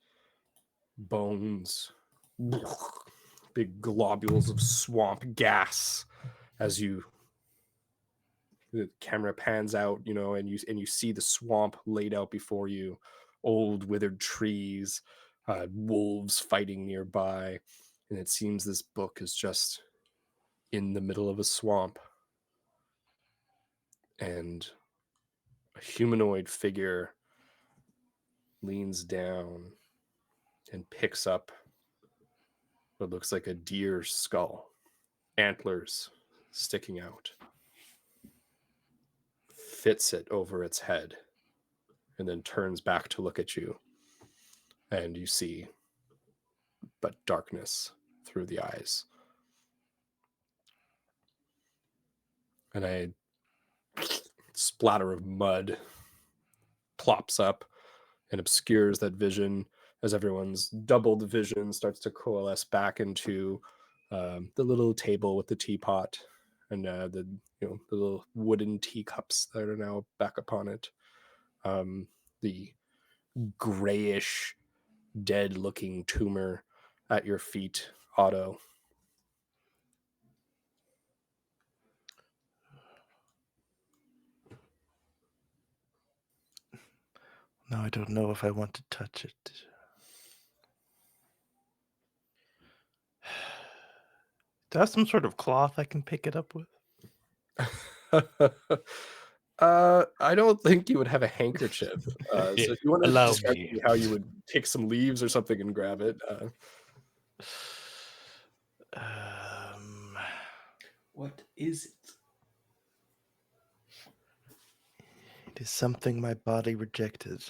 bones, big globules of swamp gas, as the camera pans out, and you see the swamp laid out before you, old withered trees, wolves fighting nearby, and it seems this book is just in the middle of a swamp, and a humanoid figure leans down and picks up what looks like a deer's skull, antlers sticking out, fits it over its head, and then turns back to look at you. And you see but darkness through the eyes. And a splatter of mud plops up and obscures that vision as everyone's doubled vision starts to coalesce back into the little table with the teapot and the the little wooden teacups that are now back upon it. The grayish, dead-looking tumor at your feet, Otto. Now I don't know if I want to touch it. Do I have some sort of cloth I can pick it up with? I don't think you would have a handkerchief. So if you want to Allow describe me. to me how you would take some leaves or something and grab it. What is it? It is something my body rejected.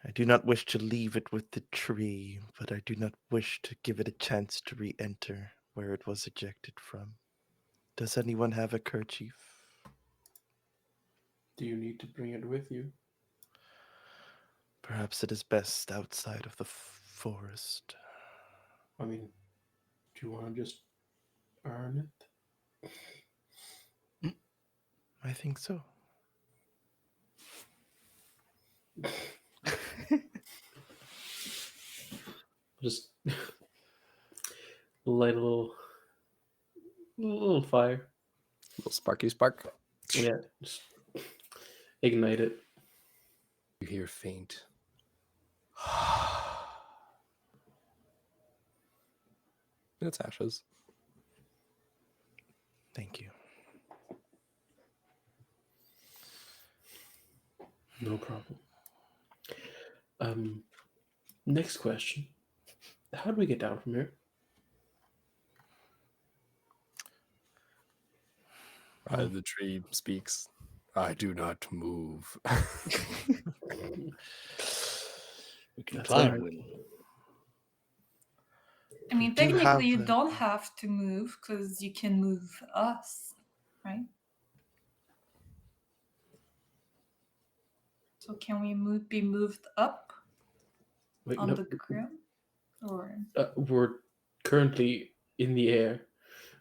I do not wish to leave it with the tree, but I do not wish to give it a chance to re-enter where it was ejected from. Does anyone have a kerchief? Do you need to bring it with you? Perhaps it is best outside of the forest. I mean, do you want to just earn it? I think so. Just light a little fire. Little sparky spark. Yeah, just ignite it. You hear faint. It's ashes. Thank you. No problem. Next question. How do we get down from here? The tree speaks. I do not move. We can That's climb. alright. Will. I mean, do technically, have you a- don't have to move because you can move us, right? So can we be moved up Wait, on no. the ground, or We're currently in the air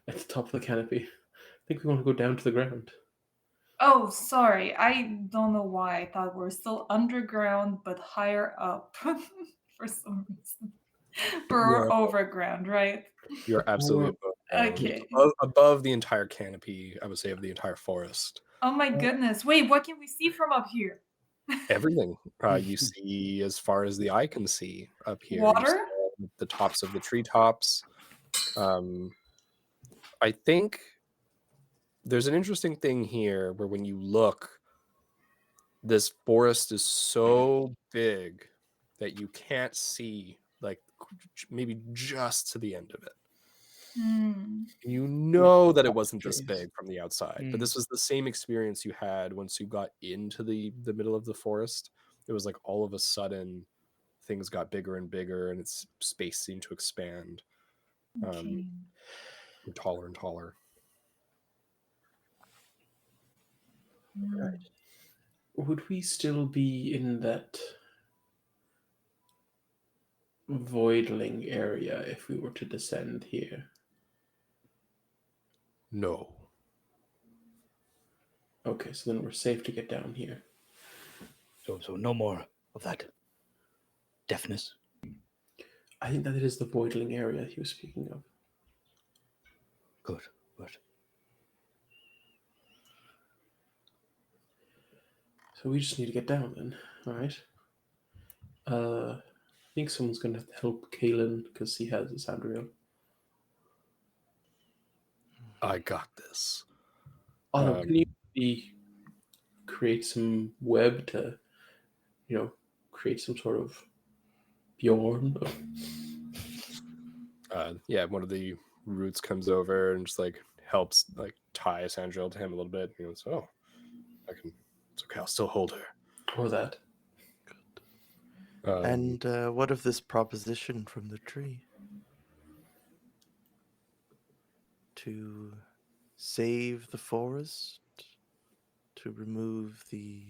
at the top of the canopy. I think we want to go down to the ground. oh, sorry, I don't know why I thought we're still underground but higher up for some reason. We're overground, right? You're absolutely Or- above ground. Okay. Above the entire canopy, I would say, of the entire forest. Oh my goodness! Wait, what can we see from up here? Everything you see as far as the eye can see up here. You Water? see the tops of the treetops. I think there's an interesting thing here where when you look, this forest is so big that you can't see, like, maybe just to the end of it. Hmm. You know that it wasn't this Trees. big from the outside, but this was the same experience you had once you got into the middle of the forest. It was like all of a sudden things got bigger and bigger, and its space seemed to expand, Okay. and taller and taller. Hmm. Would we still be in that voidling area if we were to descend here? No. Okay, so then we're safe to get down here. So no more of that deafness. I think that it is the voidling area he was speaking of. Good. Good. So we just need to get down then. All right. I think someone's going to have to help Kalen because he has a sound reel. I got this. Otto, can you maybe create some web to, create some sort of Bjorn? Yeah, one of the roots comes over and just like helps like tie Sandril to him a little bit. He goes, "Oh, I can. It's okay. I'll still hold her." Or that. And what of this proposition from the tree? To save the forest? To remove the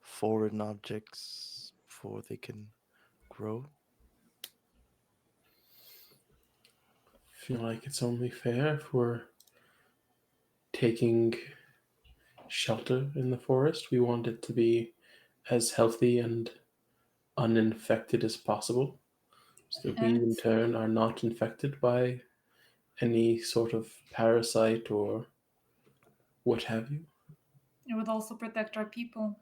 foreign objects before they can grow? feel like it's only fair if we're taking shelter in the forest. We want it to be as healthy and uninfected as possible, so that we in And turn are not infected by any sort of parasite or what have you. it would also protect our people.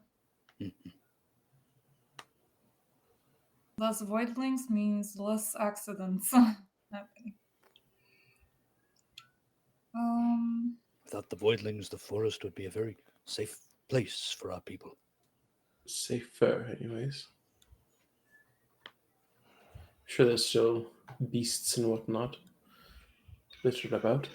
Less voidlings means less accidents happening. Without the voidlings, the forest would be a very safe place for our people. Safer, anyways. Sure, there's still beasts and whatnot littered about.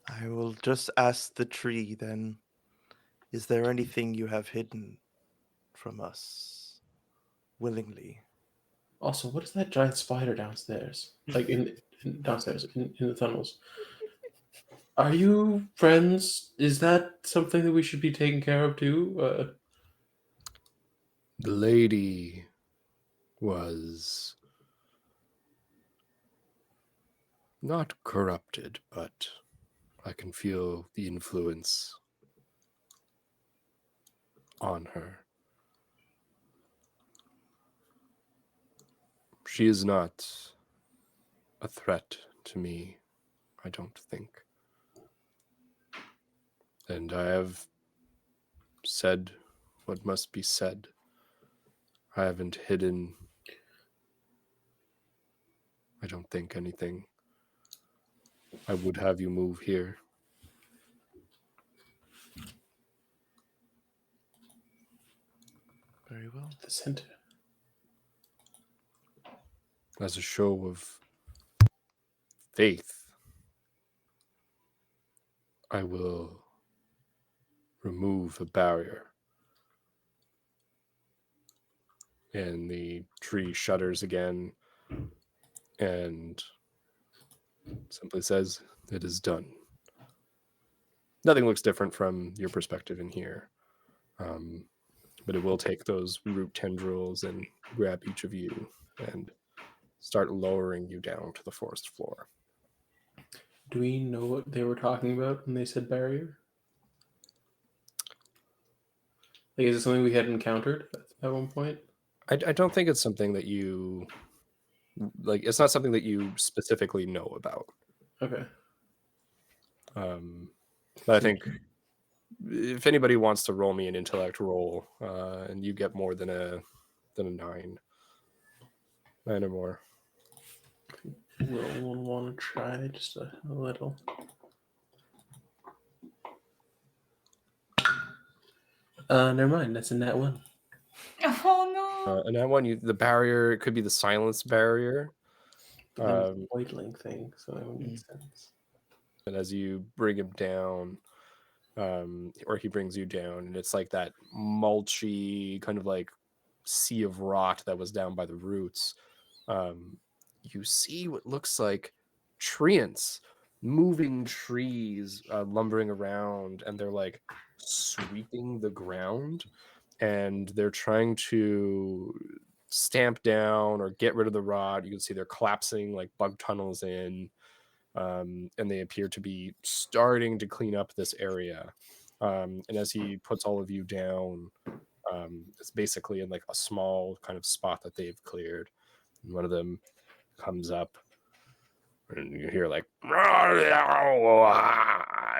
I will just ask the tree then. Is there anything you have hidden from us willingly? Also, what is that giant spider downstairs? Like downstairs in the tunnels. Are you friends? Is that something that we should be taking care of too? The lady was not corrupted, but I can feel the influence on her. She is not a threat to me, I don't think. And I have said what must be said. I haven't hidden, I don't think, anything. I would have you move here. Very well. The center. As a show of faith, I will remove a barrier. And the tree shudders again and simply says, "It is done." Nothing looks different from your perspective in here. But it will take those root tendrils and grab each of you and start lowering you down to the forest floor. Do we know what they were talking about when they said barrier? Like, is it something we had encountered at one point? I don't think it's something that you like. It's not something that you specifically know about. Okay. But I think if anybody wants to roll me an intellect roll, and you get more than a 9 or more. We'll want to try just a little. Never mind. That's a nat 1. Oh no! And that one, the barrier, it could be the silence barrier. But then it's a voidling thing, so that would make sense. And as you bring him down, or he brings you down, and it's like that mulchy kind of like sea of rot that was down by the roots. You see what looks like treants, moving trees, lumbering around, and they're like sweeping the ground, and they're trying to stamp down or get rid of the rot. You can see they're collapsing like bug tunnels in. And they appear to be starting to clean up this area. And as he puts all of you down, it's basically in like a small kind of spot that they've cleared. And one of them comes up, and you hear like,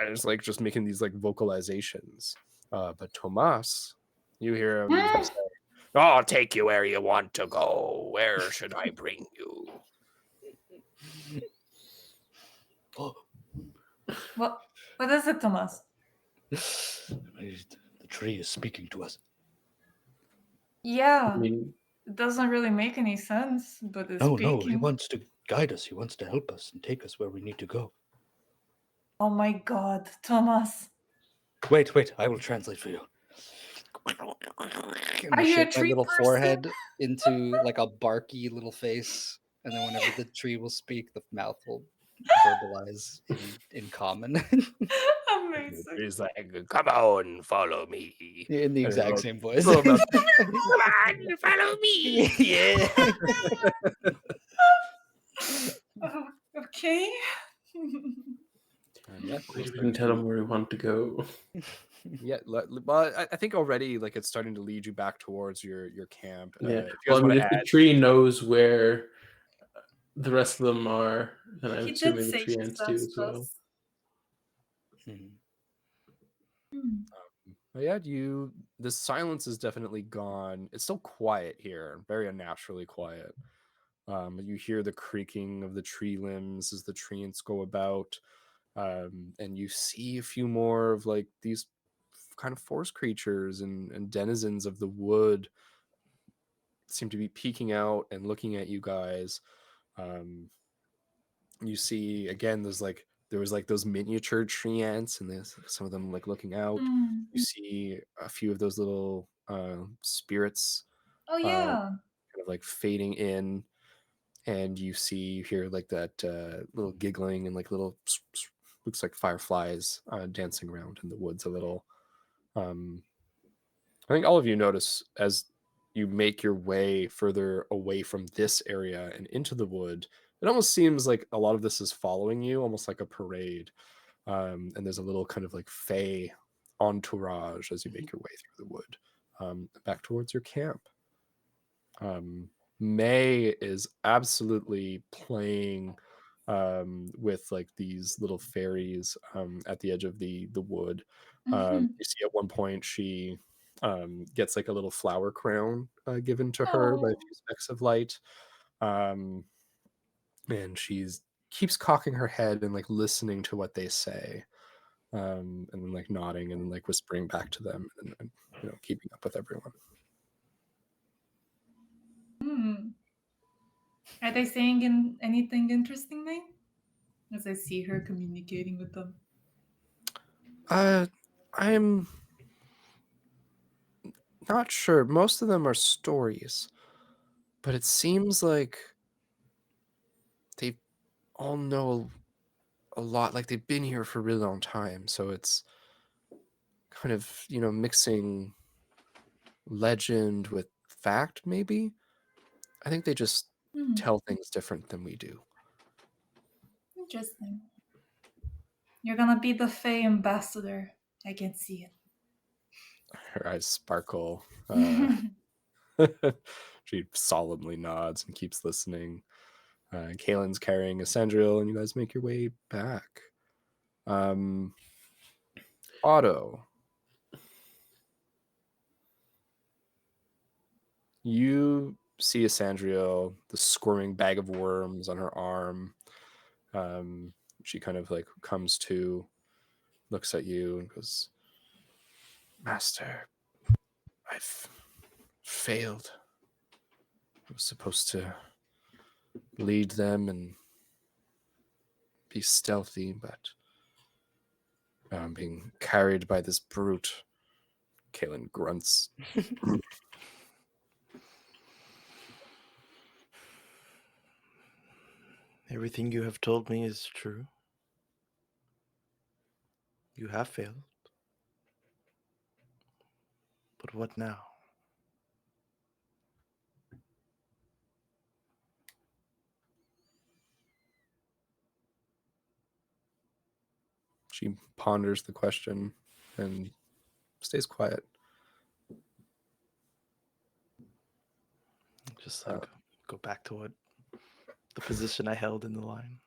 it's like just making these like vocalizations. But Tomas, you hear him say, "I'll take you where you want to go. Where should I bring you?" What is it, Thomas? The tree is speaking to us. Yeah, I mean, it doesn't really make any sense, but it's No, speaking. he wants to guide us. He wants to help us and take us where we need to go. Oh my God, Thomas! Wait, I will translate for you. And Are I you a shape my tree little person? forehead into like a barky little face, and then whenever the tree will speak, the mouth will verbalize in common. Amazing. Nice. He's like, "Come on, follow me." In the And exact little- same voice. little mouse, "Come on, follow me." Yeah. Okay. Yeah, We didn't tell him where we want to go. yeah. But I think already like it's starting to lead you back towards your camp. Yeah. If you guys Well, I mean, want to if add, the tree knows where the rest of them are, then I'm He did assuming the say tree he ants do sensed as well. us. Mhm. but yeah, the silence is definitely gone. It's still quiet here, very unnaturally quiet. You hear the creaking of the tree limbs as the treants go about, and you see a few more of like these kind of forest creatures and denizens of the wood seem to be peeking out and looking at you guys. You see again, there was like those miniature tree ants, and there's some of them like looking out. Mm. You see a few of those little spirits Oh kind yeah. of like fading in, and you hear like that little giggling and like little looks like fireflies dancing around in the woods a little. I think all of you notice as you make your way further away from this area and into the wood, it almost seems like a lot of this is following you, almost like a parade. And there's a little kind of like fey entourage as you make your way through the wood back towards your camp. May is absolutely playing with like these little fairies at the edge of the wood. Mhm. You see at one point she gets like a little flower crown given to her by a Oh. few specks of light, and she's keeps cocking her head and like listening to what they say, and then like nodding and then like whispering back to them, and keeping up with everyone. Hmm. Are they saying anything interesting, May? As I see her communicating with them. I'm not sure. Most of them are stories, but it seems like they all know a lot. Like they've been here for a really long time, so it's kind of mixing legend with fact. Maybe I think they just Hmm. tell things different than we do. Interesting. You're gonna be the Fae ambassador. I can see Her eyes sparkle. it. She solemnly nods and keeps listening. Kalen's carrying a Sandriel, and you guys make your way back. Otto, you see a Sandriel, the squirming bag of worms on her arm. She kind of like comes to, looks at you, and goes, "Master, I've failed. I was supposed to lead them and be stealthy, but I'm being carried by this brute." Kalen grunts. Everything you have told me is true. You have failed. But what now? She ponders the question and stays quiet. Just like go back to the position I held in the line.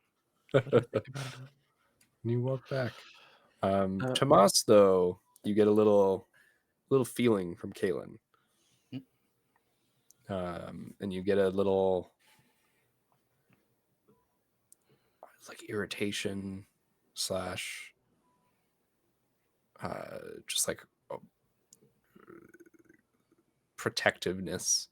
What do I think about it? You walk back. Tomas, though, you get a little feeling from Kalen. And you get a little like irritation slash just like protectiveness.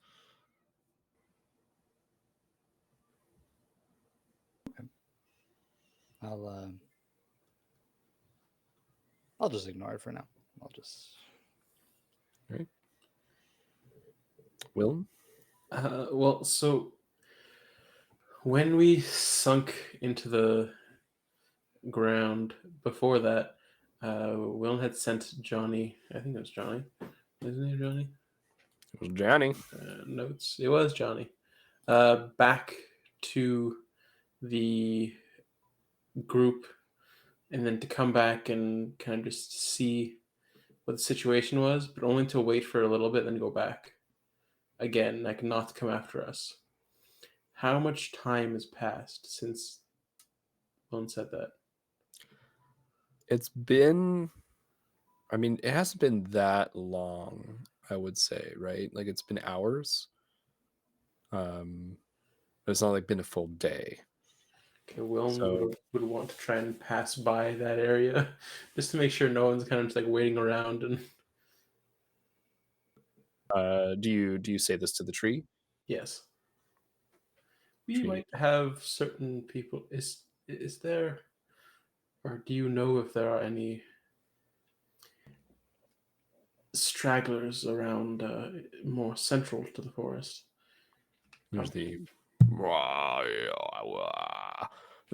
I'll just ignore it for now. I'll just. Right. Will? Well, so when we sunk into the ground before that, Will had sent Johnny. I think it was Johnny. Isn't it Johnny? It was Johnny. Notes. It was Johnny. Back to the group, and then to come back and kind of just see what the situation was, but only to wait for a little bit, then go back again, like not to come after us. How much time has passed since Lone said that? It's been, I mean, it hasn't been that long, I would say, right? Like it's been hours. But it's not like been a full day. Okay, Will So- would want to try and pass by that area just to make sure no one's kind of just like waiting around. And do you say this to the tree? yes, we Tree. might have certain people. Is there, or do you know if there are any stragglers around more central to the forest? There's the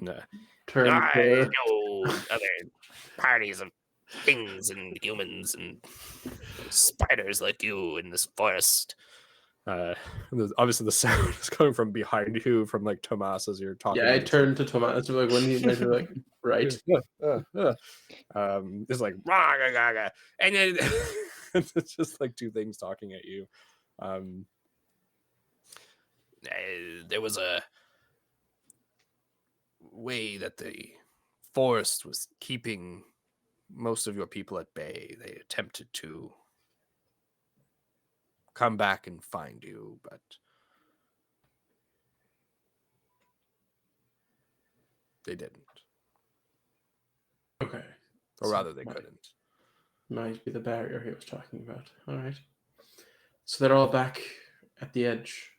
no. Turn I to know other parties of things and humans and spiders like you in this forest. Obviously the sound is coming from behind you, from like Tomas as you're talking. yeah. I turned to Tomas like when he mentioned like right. It's like rah, rah, rah, rah. And then it's just like two things talking at you. There was a way that the forest was keeping most of your people at bay. They attempted to come back and find you, but they didn't. Okay. Or So rather, they couldn't. might be the barrier he was talking about. All right. So they're all back at the edge.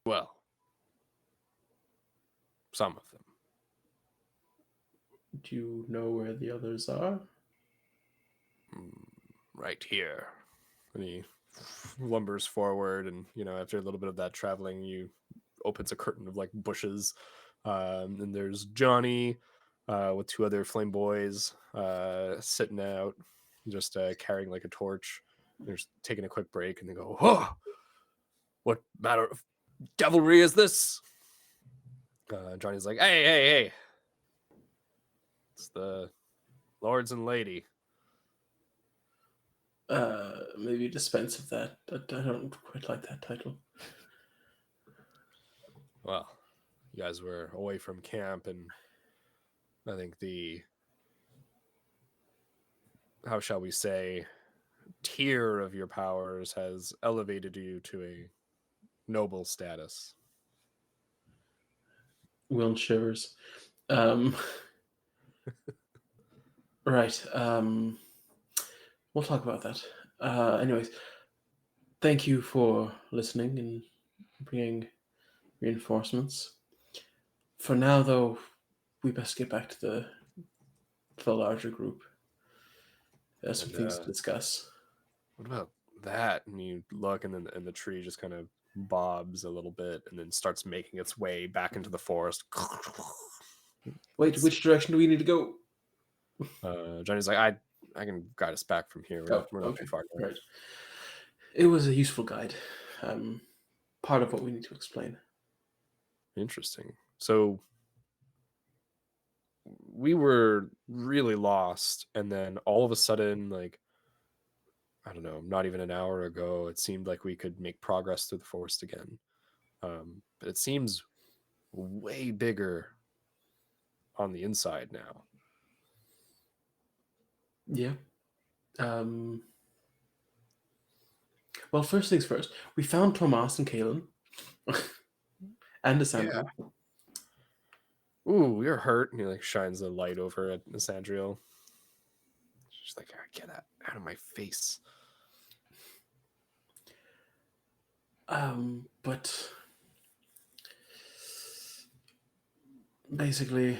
well, some of them. Do you know where the others are? Right here. And he lumbers forward, and after a little bit of that traveling, you opens a curtain of like bushes, and there's Johnny with two other flame boys sitting out, just carrying like a torch. They're just taking a quick break, and they go, Oh, what matter of devilry is this? Johnny's like, hey, it's the lords and lady. Maybe dispense of that. I don't quite like that title. Well, you guys were away from camp, and I think how shall we say, tier of your powers has elevated you to a noble status. Will shivers. Right. We'll talk about that. Anyways, thank you for listening and bringing reinforcements. For now, though, we best get back to the larger group. There's some And, things to discuss. What about that? And you look, and then the tree just kind of bobs a little bit, and then starts making its way back into the forest. Wait, which direction do we need to go? Johnny's like, I can guide us back from here. We're not too far. Right. It was a useful guide. Part of what we need to explain. Interesting. So we were really lost, and then all of a sudden, like, I don't know, not even an hour ago, it seemed like we could make progress through the forest again. But it seems way bigger on the inside now. Yeah. Well, first things first. We found Tomas and Kalen. And Asandra. Yeah. Ooh, you're hurt. And he like shines a light over at Asandriel. She's like, get that out of my face. But basically,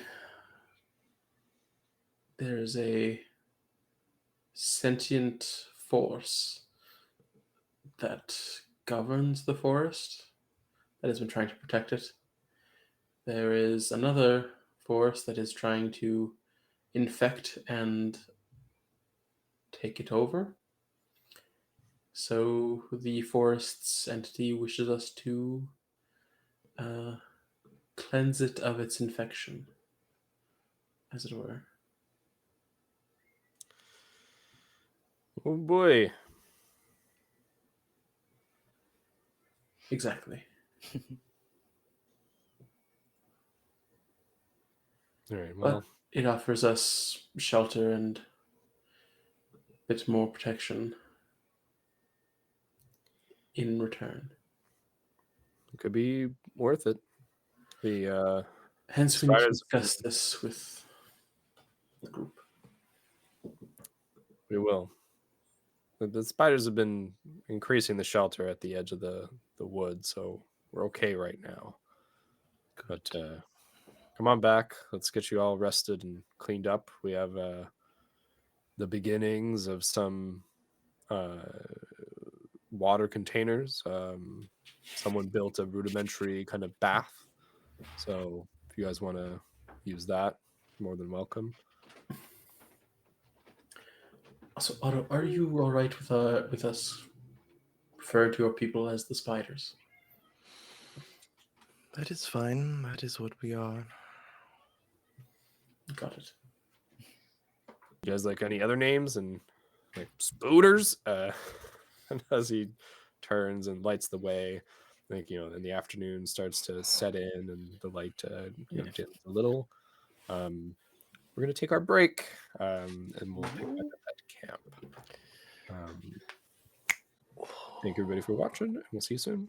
there's a sentient force that governs the forest that has been trying to protect it. There is another force that is trying to infect and take it over. So the forest's entity wishes us to cleanse it of its infection, as it were. Oh boy. Exactly. All right. But Well, it offers us shelter and a bit more protection in return. it could be worth it. The Hence, we need to spiders. discuss this with the group. We will. The spiders have been increasing the shelter at the edge of the wood, so we're okay right now. But come on back. Let's get you all rested and cleaned up. We have the beginnings of some water containers. Someone built a rudimentary kind of bath. So if you guys want to use that, more than welcome. Also, Otto, are you all right with us referring to our people as the spiders? That is fine. That is what we are. Got it. You guys like any other names? And like spooters? And as he turns and lights the way, I think, in the afternoon starts to set in and the light dims a little. We're going to take our break and we'll pick back up at camp. Thank you everybody for watching, and we'll see you soon.